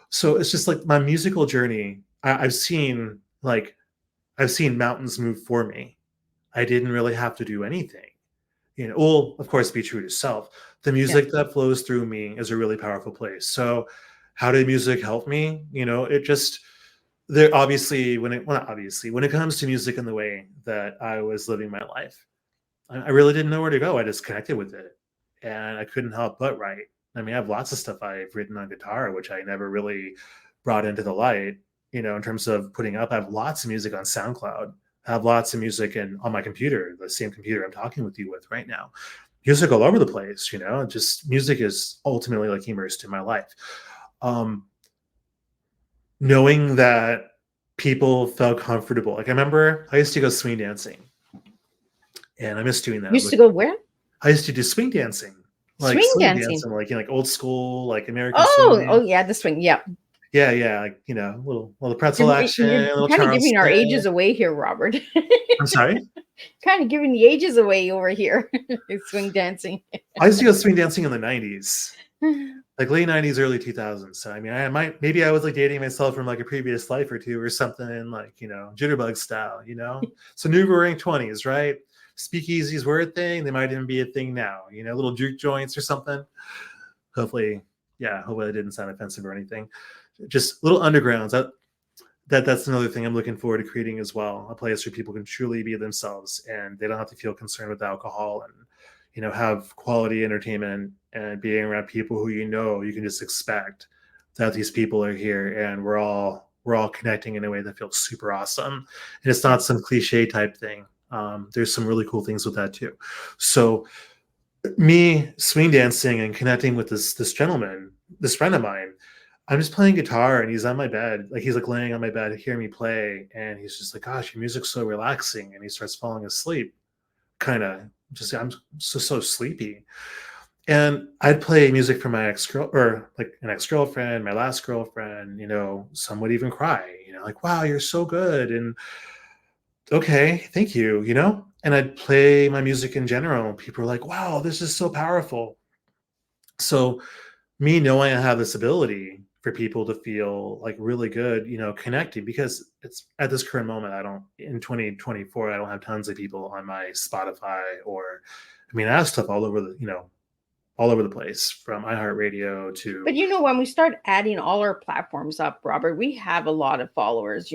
So it's just like my musical journey. I've seen mountains move for me. I didn't really have to do anything. Well, of course, be true to self. The music that flows through me is a really powerful place. So how did music help me? It just, there obviously, when it comes to music and the way that I was living my life, I really didn't know where to go. I just connected with it and I couldn't help but write. I mean, I have lots of stuff I've written on guitar, which I never really brought into the light, in terms of putting up. I have lots of music on SoundCloud. I have lots of music on my computer, the same computer I'm talking with you with right now. Music all over the place, just music is ultimately like immersed in my life. Knowing that people felt comfortable. Like I remember I used to go swing dancing and I miss doing that. You used to go where? I used to do swing dancing. Like swing dancing, like old school, like American swing. Oh yeah, the swing. Yeah. Yeah, like little pretzel action. You're kind of giving our ages away here, Robert. I'm sorry. Kind of giving the ages away over here. Swing dancing. I used to go swing dancing in the 90s, like late 90s, early 2000s. So I mean, maybe I was like dating myself from like a previous life or two or something, like jitterbug style. So new roaring 20s, right? speakeasies were a thing, they might even be a thing now. Little juke joints or something. Hopefully, hopefully that didn't sound offensive or anything. Just little undergrounds. That's another thing I'm looking forward to creating as well. A place where people can truly be themselves and they don't have to feel concerned with alcohol, and have quality entertainment and being around people who you can just expect that these people are here, and we're all connecting in a way that feels super awesome. And it's not some cliche type thing. There's some really cool things with that too. So me swing dancing and connecting with this gentleman, this friend of mine, I'm just playing guitar and he's on my bed. Like he's like laying on my bed, hearing me play. And he's just like, gosh, your music's so relaxing. And he starts falling asleep. I'm so sleepy. And I'd play music for my ex-girlfriend, my last girlfriend, some would even cry, like, wow, you're so good. And okay, thank you, and I'd play my music in general. People are like, wow, this is so powerful. So me knowing I have this ability for people to feel like really good, connecting, because it's at this current moment, in 2024, I don't have tons of people on my Spotify I have stuff all over the place, from iHeartRadio to. But when we start adding all our platforms up, Robert, we have a lot of followers.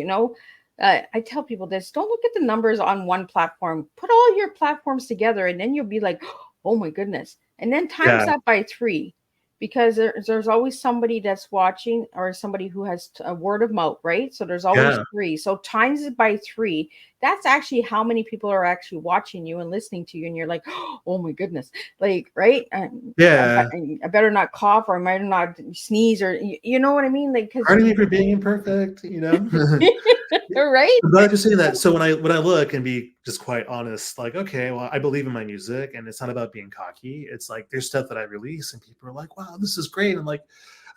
I tell people this: don't look at the numbers on one platform. Put all your platforms together, and then you'll be like, oh my goodness. And then times that by 3, because there's always somebody that's watching, or somebody who has a word of mouth, right? So there's always 3. So times it by 3. That's actually how many people are actually watching you and listening to you. And you're like, oh my goodness, like, right? I better not cough, or I might not sneeze, or you know what I mean? Like, pardon me for being imperfect, right? I'm glad you're saying that. So when I look and be just quite honest, like, okay, well, I believe in my music, and it's not about being cocky. It's like there's stuff that I release and people are like, wow, this is great. I'm like,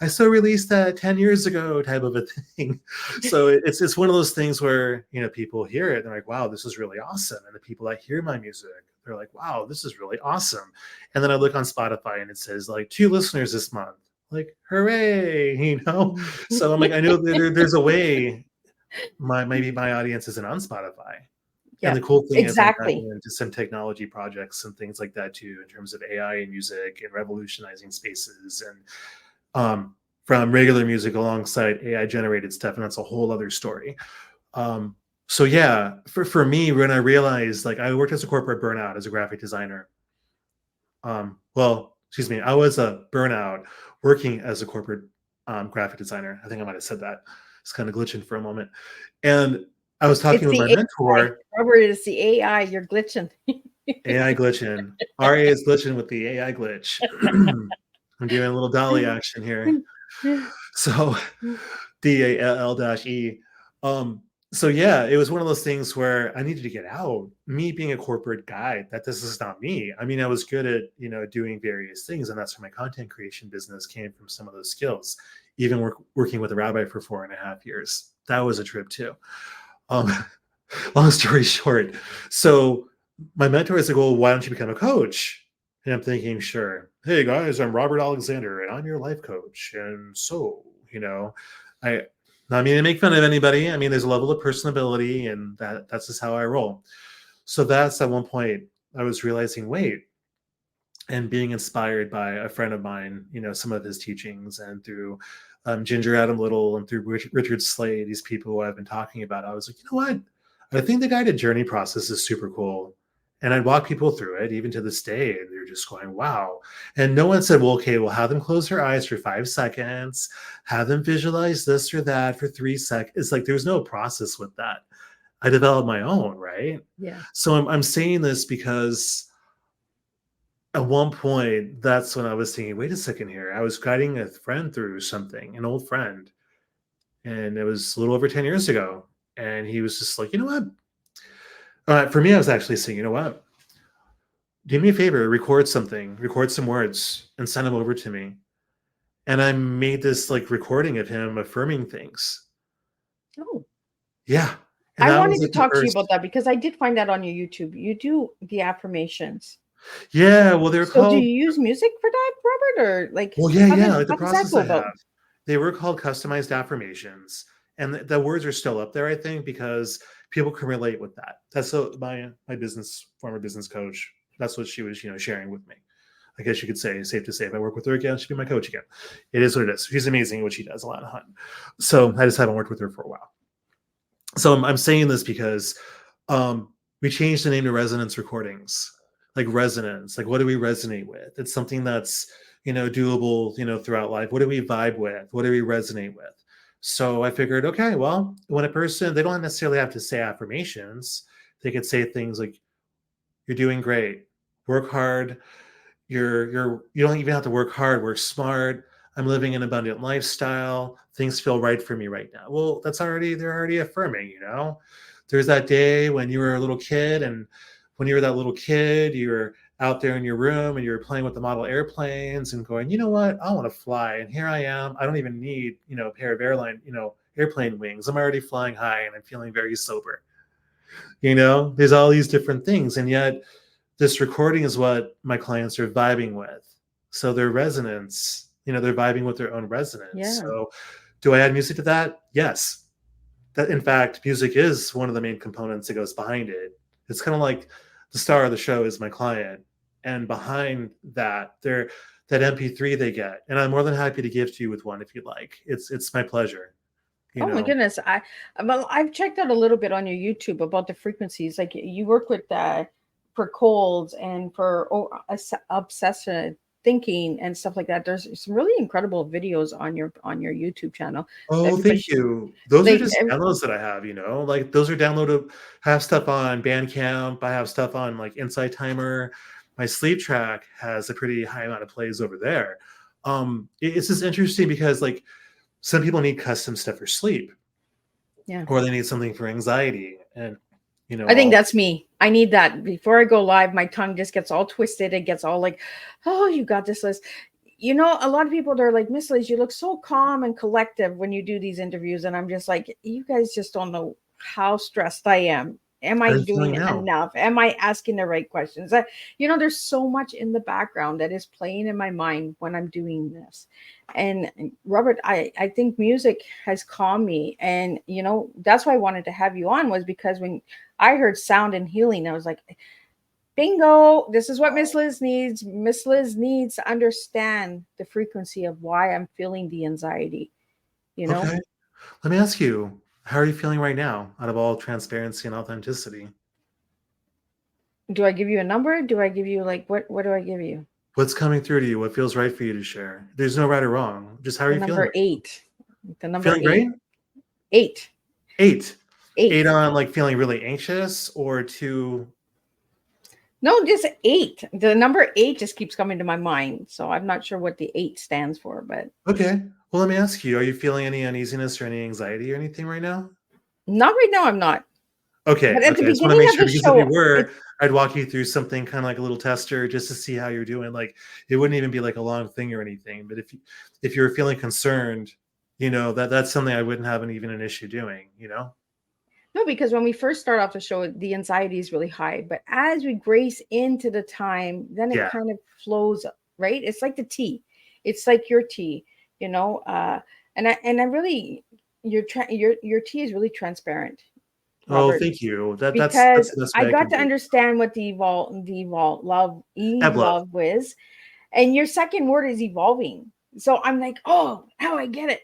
I so released that 10 years ago type of a thing. So it's one of those things where, people hear it and they're like, wow, this is really awesome. And the people that hear my music, they're like, wow, this is really awesome. And then I look on Spotify and it says like 2 listeners this month, like, hooray, So I'm like, I know that there's a way maybe my audience isn't on Spotify. Yeah, and the cool thing is I'm diving into some technology projects and things like that too, in terms of AI and music and revolutionizing spaces, and from regular music alongside AI generated stuff. And that's a whole other story. So yeah, for me, when I realized, like, I worked as a corporate burnout as a graphic designer. I was a burnout working as a corporate graphic designer. I think I might have said that. It's kind of glitching for a moment. And I was talking with my mentor. Robert, it's the AI. You're glitching. AI glitching. RA is glitching with the AI glitch. I'm doing a little dolly action here. So DALL-E. So yeah, it was one of those things where I needed to get out. Me being a corporate guy, this is not me. I mean, I was good at doing various things, and that's where my content creation business came from. Some of those skills, even working with a rabbi for 4.5 years, that was a trip too. Long story short, so my mentor is like, well, why don't you become a coach? And I'm thinking, sure. Hey guys, I'm Robert Alexander and I'm your life coach. And so, I mean to make fun of anybody. I mean, there's a level of personability, and that's just how I roll. So that's at one point I was realizing, wait, and being inspired by a friend of mine, some of his teachings, and through Ginger Adam Little and through Richard Slade, these people who I've been talking about, I was like, you know what? I think the guided journey process is super cool. And I'd walk people through it, even to this day, and they're just going, wow. And no one said, well, okay, we'll have them close their eyes for 5 seconds, have them visualize this or that for 3 seconds. It's like there's no process with that. I developed my own, right? Yeah. So I'm saying this because at one point, that's when I was thinking, wait a second here. I was guiding a friend through something, an old friend, and it was a little over 10 years ago. And he was just like, you know what? For me, I was actually saying, you know what? Do me a favor, record some words, and send them over to me. And I made this like recording of him affirming things. Oh. Yeah. And I wanted to talk to you about that, because I did find that on your YouTube. You do the affirmations. Yeah, well, they're called. So do you use music for that, Robert, or like? Well, yeah. Like the process I have, they were called customized affirmations, and the words are still up there, I think, because people can relate with that. That's so my former business coach. That's what she was, sharing with me. I guess you could say, safe to say, if I work with her again, she'd be my coach again. It is what it is. She's amazing at what she does, a lot of hunting. So I just haven't worked with her for a while. So I'm saying this because we changed the name to Resonance Recordings. Like resonance, like what do we resonate with? It's something that's, doable, throughout life. What do we vibe with? What do we resonate with? So I figured, okay, well, when a person, they don't necessarily have to say affirmations. They could say things like, you're doing great, work hard, you don't even have to work hard, work smart. I'm living an abundant lifestyle. Things feel right for me right now. Well, they're already affirming. There's that day when you were a little kid, and when you were that little kid, you were out there in your room and you were playing with the model airplanes and going, you know what, I want to fly. And here I am. I don't even need, a pair of airplane wings. I'm already flying high and I'm feeling very sober. There's all these different things. And yet this recording is what my clients are vibing with. So their resonance, they're vibing with their own resonance. Yeah. So do I add music to that? Yes. That, in fact, music is one of the main components that goes behind it. It's kind of like the star of the show is my client. And behind that, that MP3 they get. And I'm more than happy to give to you with one if you'd like. It's my pleasure. My goodness. I've checked out a little bit on your YouTube about the frequencies. Like you work with for colds and for obsessive thinking and stuff like that. There's some really incredible videos on your YouTube channel. Oh, thank you. Those are just downloads that I have, like those are downloaded. I have stuff on Bandcamp. I have stuff on like Insight Timer. My sleep track has a pretty high amount of plays over there. It's just interesting because like some people need custom stuff for sleep. Yeah. Or they need something for anxiety. And I think that's me. I need that before I go live. My tongue just gets all twisted. It gets all like, oh, you got this, Liz. A lot of people, they're like, Miss Liz, you look so calm and collective when you do these interviews. And I'm just like, you guys just don't know how stressed I am. Am I doing enough? Am I asking the right questions? There's so much in the background that is playing in my mind when I'm doing this. And Robert, I think music has calmed me. And, that's why I wanted to have you on, was because when I heard sound and healing, I was like, bingo, this is what Miss Liz needs. Miss Liz needs to understand the frequency of why I'm feeling the anxiety, Okay. Let me ask you, how are you feeling right now out of all transparency and authenticity? Do I give you a number? Do I give you what do I give you? What's coming through to you? What feels right for you to share? There's no right or wrong. Just how are you feeling? Number 8. The number feeling 8. Great? 8. 8. 8 on like feeling really anxious or too? No, just 8. The number 8 just keeps coming to my mind. So I'm not sure what the 8 stands for, but. Okay. Well, let me ask you, are you feeling any uneasiness or any anxiety or anything right now? Not right now, I'm not. Okay. But at the beginning of the show, if you were, I'd walk you through something kind of like a little tester just to see how you're doing. Like it wouldn't even be like a long thing or anything. But if you're feeling concerned, that's something I wouldn't have even an issue doing, No, because when we first start off the show, the anxiety is really high. But as we grace into the time, then it kind of flows, right? It's like the tea. It's like your tea, and I really, your tea is really transparent. Robert. Oh, thank you. That's I got to understand what the evolve is, and your second word is evolving. So I'm like, oh, now I get it,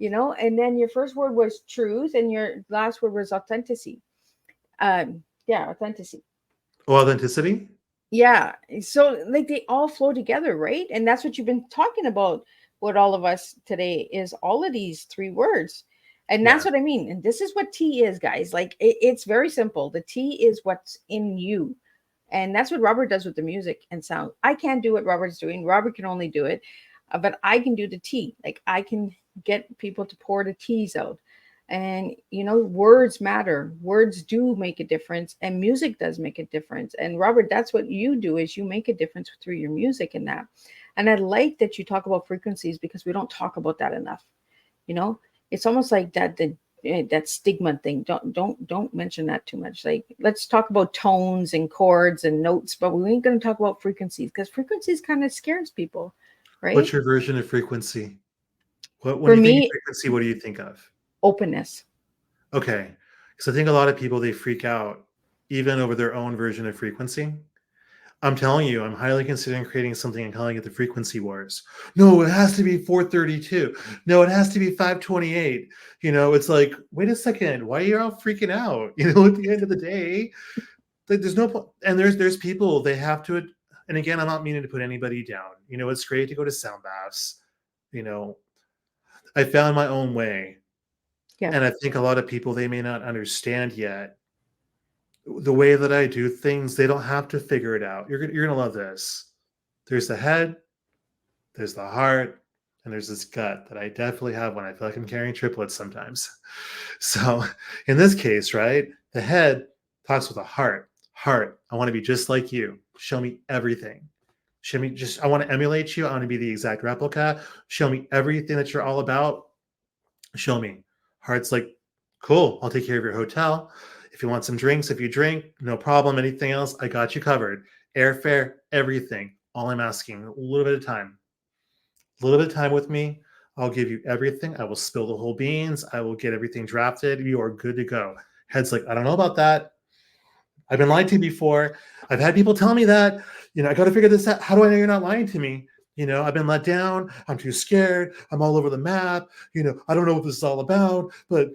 And then your first word was truth, and your last word was authenticity. Authenticity. Oh, authenticity. Yeah. So like they all flow together, right? And that's what you've been talking about with all of us today, is all of these 3 words. And that's what I mean. And this is what tea is, guys. Like it's very simple. The tea is what's in you. And that's what Robert does with the music and sound. I can't do what Robert's doing. Robert can only do it. But I can do the tea. Like I can get people to pour the teas out. And, words matter. Words do make a difference. And music does make a difference. And Robert, that's what you do, is you make a difference through your music and that. And I like that you talk about frequencies, because we don't talk about that enough. It's almost like that stigma thing. Don't mention that too much. Like, let's talk about tones and chords and notes, but we ain't going to talk about frequencies, because frequencies kind of scares people, right? What's your version of frequency? When you think of frequency, what do you think of? Openness. Okay. Because I think a lot of people, they freak out even over their own version of frequency. I'm telling you, I'm highly considering creating something and calling it the frequency wars. No, it has to be 432. No, it has to be 528. It's like, wait a second, why are you all freaking out? At the end of the day, like, there's no point. And there's people, they have to, and again, I'm not meaning to put anybody down. It's great to go to sound baths. I found my own way. Yeah. And I think a lot of people, they may not understand yet the way that I do things. They don't have to figure it out. You're gonna love this. There's the head, there's the heart, and there's this gut that I definitely have when I feel like I'm carrying triplets sometimes. So in this case, right, the head talks with the heart. Heart, I want to be just like you. Show me everything. Show me I want to emulate you. I want to be the exact replica. Show me everything that you're all about. Show me. Heart's like, cool, I'll take care of your hotel. If you want some drinks, if you drink, no problem. Anything else, I got you covered. Airfare, everything. All I'm asking, a little bit of time. A little bit of time with me. I'll give you everything. I will spill the whole beans. I will get everything drafted. You are good to go. Head's like, I don't know about that. I've been lied to before. I've had people tell me that. I got to figure this out. How do I know you're not lying to me? I've been let down. I'm too scared. I'm all over the map. I don't know what this is all about, but,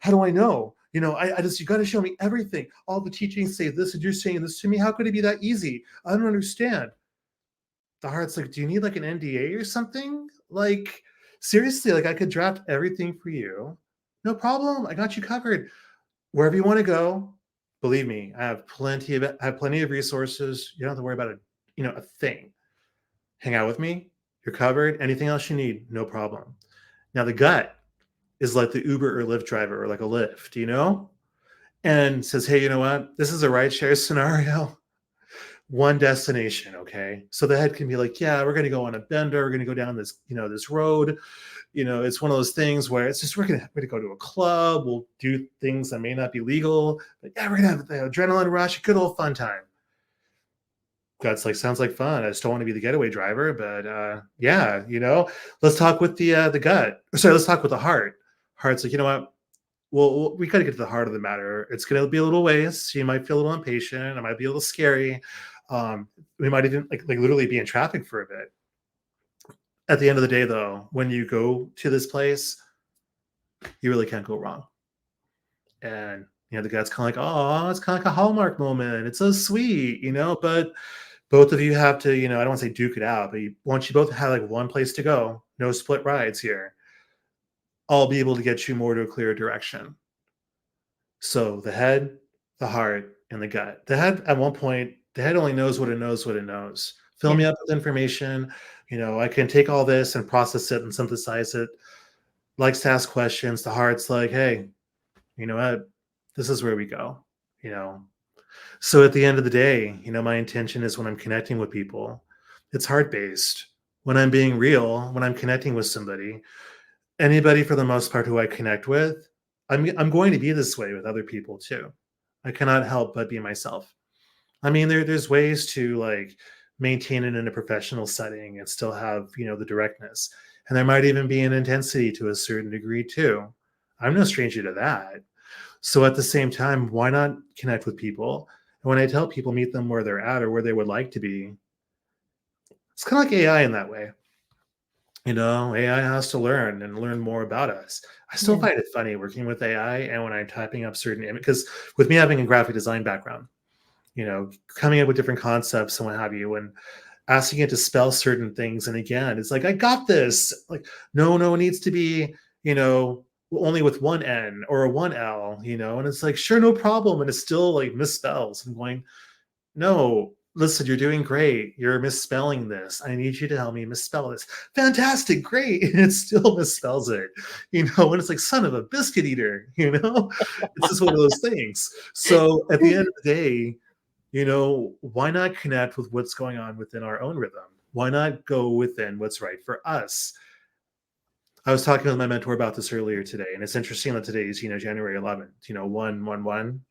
how do I know? I just, you got to show me everything. All the teachings say this, and you're saying this to me. How could it be that easy? I don't understand. The heart's like, do you need like an NDA or something? Like, seriously, like I could draft everything for you. No problem. I got you covered. Wherever you want to go, believe me, I have plenty of resources. You don't have to worry about a thing. Hang out with me. You're covered. Anything else you need, no problem. Now the gut is like the Uber or Lyft driver, or like a Lyft, and says, hey, you know what? This is a rideshare scenario. One destination, okay? So the head can be like, yeah, we're going to go on a bender. We're going to go down this, this road. It's one of those things where it's just, we're going to go to a club. We'll do things that may not be legal, but yeah, we're going to have the adrenaline rush, a good old fun time. Gut's like, sounds like fun. I just don't want to be the getaway driver, but yeah, let's talk with the gut. Sorry, let's talk with the heart. Heart's like, you know what? Well, we got to get to the heart of the matter. It's going to be a little ways. You might feel a little impatient. It might be a little scary. We might even like literally be in traffic for a bit. At the end of the day, though, when you go to this place, you really can't go wrong. And the guy's kind of like, oh, it's kind of like a Hallmark moment. It's so sweet, but both of you have to, I don't want to say duke it out, but once you both have like one place to go, no split rides here, I'll be able to get you more to a clear direction. So the head, the heart, and the gut. The head, at one point, the head only knows what it knows, Fill me up with information. I can take all this and process it and synthesize it. Likes to ask questions. The heart's like, hey, you know what? This is where we go. So at the end of the day, my intention is when I'm connecting with people, it's heart-based. When I'm being real, when I'm connecting with somebody, anybody for the most part who I connect with, I'm going to be this way with other people too. I cannot help but be myself. I mean, there's ways to like maintain it in a professional setting and still have, the directness. And there might even be an intensity to a certain degree too. I'm no stranger to that. So at the same time, why not connect with people? And when I tell people, meet them where they're at or where they would like to be, it's kind of like AI in that way. AI has to learn and learn more about us. I still find it funny working with AI and when I'm typing up certain images, because with me having a graphic design background, coming up with different concepts and what have you, and asking it to spell certain things. And again, it's like, I got this. Like, no, it needs to be, only with one N or a one L, and it's like, sure, no problem. And it's still like misspells. I'm going, no, listen, you're doing great. You're misspelling this. I need you to help me misspell this. Fantastic, great. And it still misspells it, and it's like, son of a biscuit eater, it's just one of those things. So at the end of the day, why not connect with what's going on within our own rhythm? Why not go within what's right for us? I was talking with my mentor about this earlier today, and it's interesting that today is, January 11th, 111.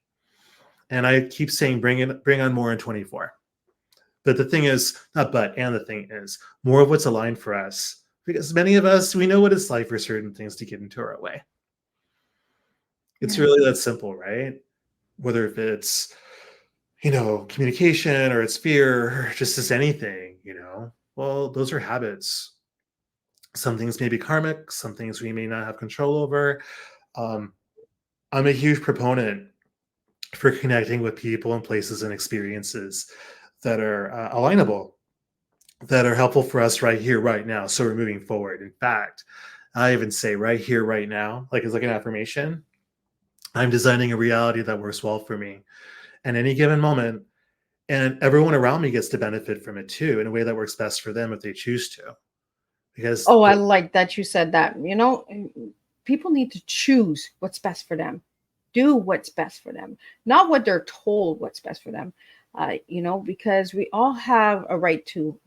And I keep saying, bring on more in 24. But the thing is, and the thing is, more of what's aligned for us, because many of us, we know what it's like for certain things to get into our way. It's really that simple, right? Whether if it's, communication or it's fear or just as anything, well, those are habits. Some things may be karmic, some things we may not have control over. Um, I'm a huge proponent for connecting with people and places and experiences that are alignable, that are helpful for us right here, right now. So we're moving forward. In fact, I even say right here, right now, like it's like an affirmation. I'm designing a reality that works well for me at any given moment. And everyone around me gets to benefit from it too in a way that works best for them if they choose to. Because Oh, I like that you said that. People need to choose what's best for them, do what's best for them, not what they're told what's best for them. Because we all have a right to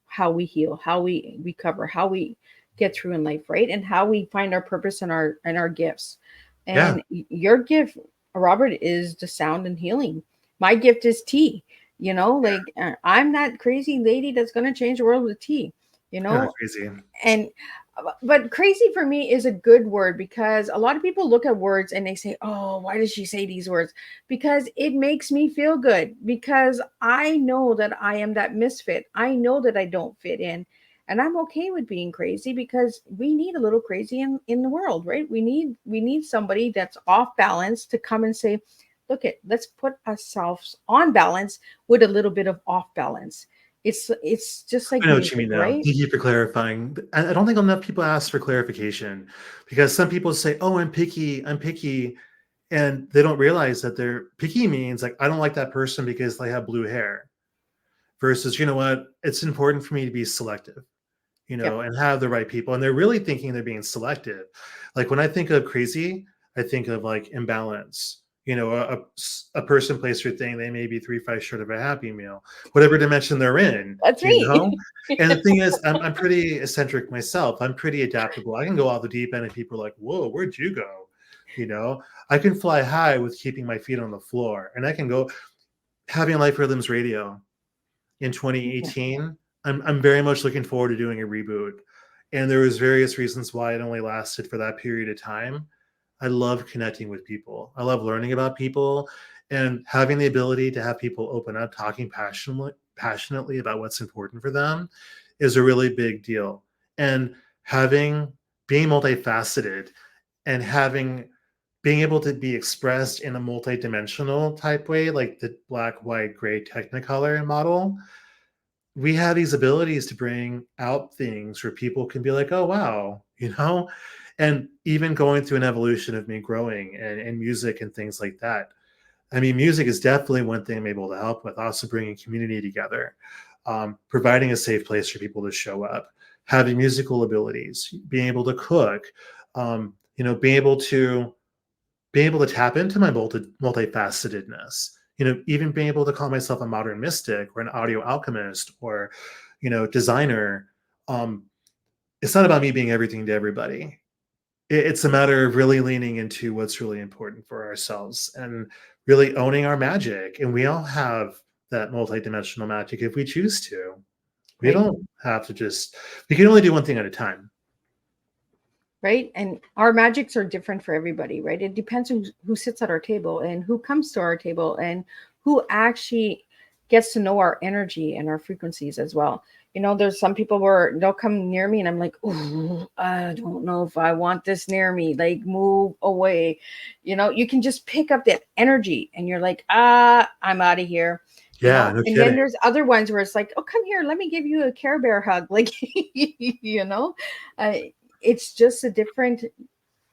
how we heal, how we recover, how we get through in life, right? And how we find our purpose and our gifts. yeah, And your gift, Robert, is the sound and healing. My gift is tea. I'm that crazy lady that's going to change the world with tea. You yeah, know, crazy. and but crazy for me is a good word, because a lot of people look at words and they say, oh, why does she say these words? Because it makes me feel good, because I know that I am that misfit. I know that I don't fit in, and I'm okay with being crazy, because we need a little crazy in the world, right? We need somebody that's off balance to come and say, let's put ourselves on balance with a little bit of off balance. It's just I like know what you music, mean now. right? Thank you for clarifying. I don't think enough people ask for clarification because some people say, oh, I'm picky. And they don't realize that they're picky means like, I don't like that person because they have blue hair versus, you know what, it's important for me to be selective, Yep. and have the right people. And they're really thinking they're being selective. Like when I think of crazy, I think of like imbalance. A person, place, or thing, they may be 3 5 short of a happy meal, whatever dimension they're in, That's you me. know? And the thing is, I'm pretty eccentric myself. I'm pretty adaptable. I can go off the deep end and people are like, whoa, where'd you go? I can fly high with keeping my feet on the floor. And I can go having Life Rhythms Radio in Yeah. 2018. I'm very much looking forward to doing a reboot. And there was various reasons why it only lasted for that period of time. I love connecting with people. I love learning about people and having the ability to have people open up, talking passionately about what's important for them is a really big deal. And having being multifaceted and having being able to be expressed in a multi-dimensional type way, like the black, white, gray Technicolor model, we have these abilities to bring out things where people can be like, oh, wow, and even going through an evolution of me growing and music and things like that. I mean, music is definitely one thing I'm able to help with, also bringing community together, providing a safe place for people to show up, having musical abilities, being able to cook, being able to tap into my multifacetedness, even being able to call myself a modern mystic or an audio alchemist or, designer. Um, it's not about me being everything to everybody. It's a matter of really leaning into what's really important for ourselves and really owning our magic. And we all have that multidimensional magic if we choose to. We Right. don't have to we can only do one thing at a time. Right. And our magics are different for everybody, right? It depends on who sits at our table and who comes to our table and who actually gets to know our energy and our frequencies as well. There's some people where they'll come near me and I'm like, oh, I don't know if I want this near me. Like, move away. You can just pick up that energy and you're like, I'm out of here. Yeah, no And then kidding. there's other ones where it's like, oh, come here, let me give you a Care Bear hug. Like, uh, it's just a different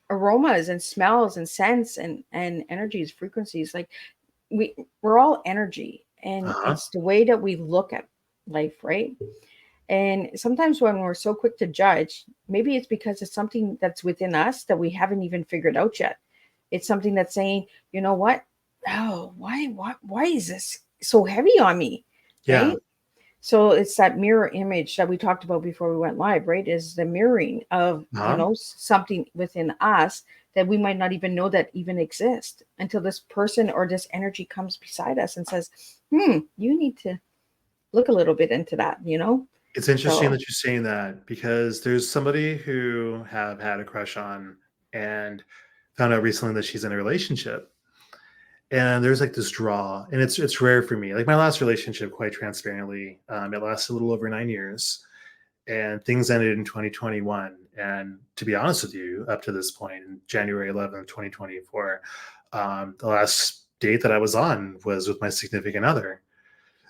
aromas and smells and scents and energies, frequencies. Like, we're all energy, and Uh-huh. it's the way that we look at life, right? And sometimes when we're so quick to judge, maybe it's because it's something that's within us that we haven't even figured out yet. It's something that's saying, you know what, oh, why is this so heavy on me, Yeah. right? So it's that mirror image that we talked about before we went live, right? Is the mirroring of, Uh-huh. something within us that we might not even know that even exists until this person or this energy comes beside us and says, you need to look a little bit into that. It's interesting So that you're saying that because there's somebody who have had a crush on, and found out recently that she's in a relationship. And there's like this draw, and it's rare for me. Like my last relationship, quite transparently, it lasted a little over 9 years, and things ended in 2021. And to be honest with you, up to this point, in January 11th, 2024, the last date that I was on was with my significant other.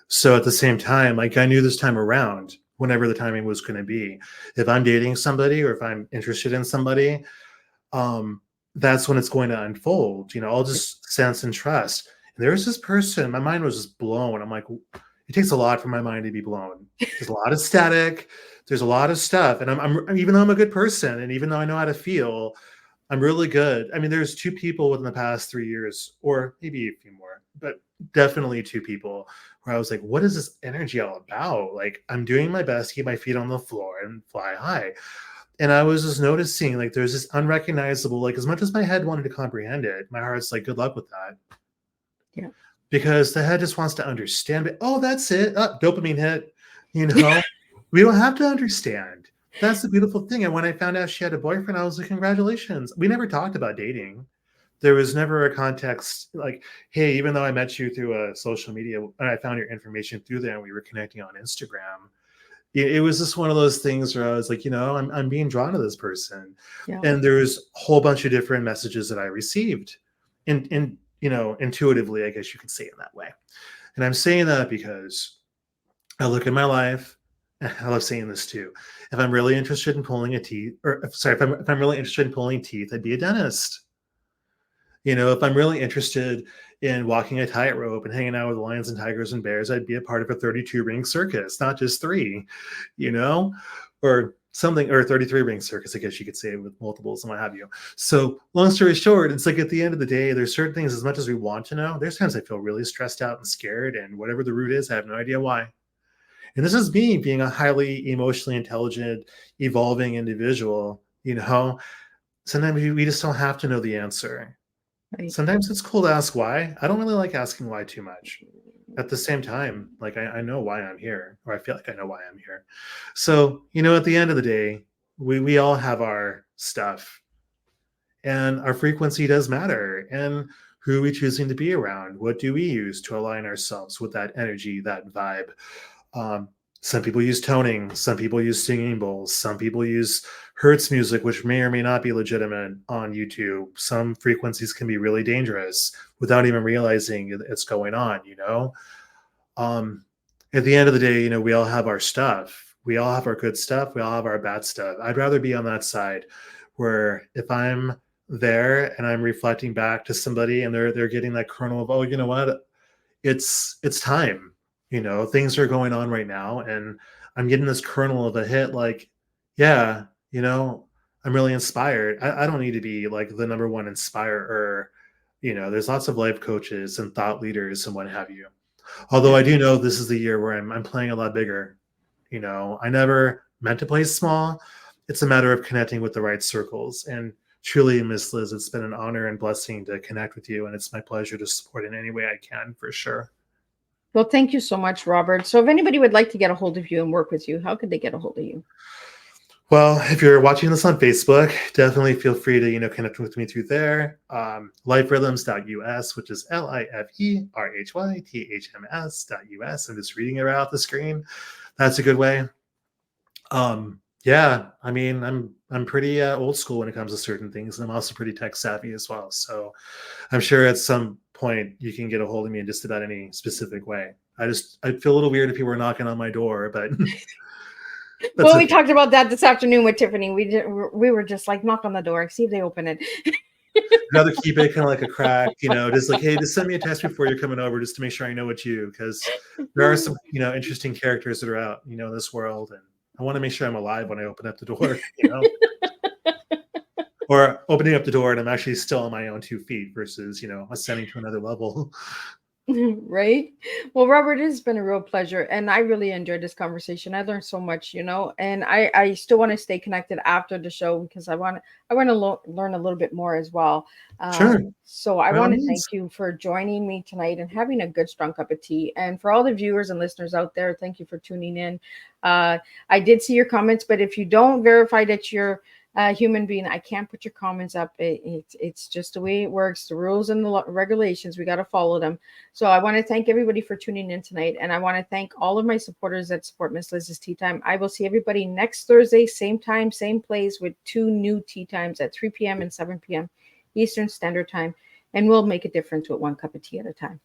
So at the same time, like I knew this time around, whenever the timing was going to be, if I'm dating somebody or if I'm interested in somebody, um, that's when it's going to unfold. I'll just sense and trust. And there's this person, my mind was just blown. I'm like, it takes a lot for my mind to be blown. There's a lot of static. There's a lot of stuff. And I'm even though I'm a good person and even though I know how to feel, I'm really good. I mean, there's two people within the past 3 years, or maybe a few more, but definitely two people where I was like, what is this energy all about? Like, I'm doing my best to keep my feet on the floor and fly high. And I was just noticing, like, there's this unrecognizable, like, as much as my head wanted to comprehend it, my heart's like, good luck with that. Yeah. Because the head just wants to understand it. Oh, that's it. Dopamine hit. We don't have to understand. That's the beautiful thing. And when I found out she had a boyfriend, I was like, congratulations. We never talked about dating. There was never a context like, hey, even though I met you through a social media and I found your information through there and we were connecting on Instagram, it was just one of those things where I was like, I'm being drawn to this person. Yeah. And there's a whole bunch of different messages that I received in intuitively, I guess you could say it that way. And I'm saying that because I look at my life, I love saying this too. If I'm really interested in pulling a teeth, if I'm really interested in pulling teeth, I'd be a dentist. If I'm really interested in walking a tightrope and hanging out with lions and tigers and bears, I'd be a part of a 32 ring circus, not just 3, or something, or a 33 ring circus, I guess you could say, with multiples and what have you. So long story short, it's like at the end of the day, there's certain things, as much as we want to know, there's times I feel really stressed out and scared, and whatever the root is, I have no idea why. And this is me being a highly emotionally intelligent, evolving individual. Sometimes we just don't have to know the answer. Right. Sometimes it's cool to ask why. I don't really like asking why too much. At the same time, like I know why I'm here, or I feel like I know why I'm here. So, at the end of the day, we all have our stuff, and our frequency does matter. And who are we choosing to be around? What do we use to align ourselves with that energy, that vibe? Some people use toning, some people use singing bowls, some people use Hertz music, which may or may not be legitimate on YouTube. Some frequencies can be really dangerous without even realizing it's going on. At the end of the day, we all have our stuff. We all have our good stuff. We all have our bad stuff. I'd rather be on that side where if I'm there and I'm reflecting back to somebody and they're getting that kernel of, oh, you know what? It's time. Things are going on right now, and I'm getting this kernel of a hit. Like, yeah, I'm really inspired. I don't need to be like the number one inspirer. There's lots of life coaches and thought leaders and what have you. Although I do know this is the year where I'm playing a lot bigger. I never meant to play small. It's a matter of connecting with the right circles. And truly, Miss Liz, it's been an honor and blessing to connect with you, and it's my pleasure to support in any way I can, for sure. Well, thank you so much, Robert. So if anybody would like to get a hold of you and work with you, how could they get a hold of you? Well, if you're watching this on Facebook, definitely feel free to, connect with me through there. Liferhythms.us, which is LIFERHYTHMS.us. I'm just reading it right off the screen. That's a good way. Yeah, I mean, I'm pretty old school when it comes to certain things, and I'm also pretty tech savvy as well. So I'm sure at some point you can get a hold of me in just about any specific way. I'd feel a little weird if people were knocking on my door, but well, we talked about that this afternoon with Tiffany. We were just like, knock on the door, see if they open it. I'd rather keep it kind of like a crack, just like, hey, just send me a text before you're coming over, just to make sure I know it's you, because there are some, interesting characters that are out, in this world, and I want to make sure I'm alive when I open up the door, or opening up the door and I'm actually still on my own 2 feet versus, ascending to another level. Right. Well, Robert, it has been a real pleasure, and I really enjoyed this conversation. I learned so much, and I still want to stay connected after the show because I want to learn a little bit more as well. Sure. So I want to thank you for joining me tonight and having a good strong cup of tea. And for all the viewers and listeners out there, thank you for tuning in. I did see your comments, but if you don't verify that you're human being. I can't put your comments up. It's just the way it works. The rules and the regulations, we got to follow them. So I want to thank everybody for tuning in tonight. And I want to thank all of my supporters that support Miss Liz's Tea Time. I will see everybody next Thursday, same time, same place, with 2 new tea times at 3 p.m. and 7 p.m. Eastern Standard Time. And we'll make a difference with 1 cup of tea at a time.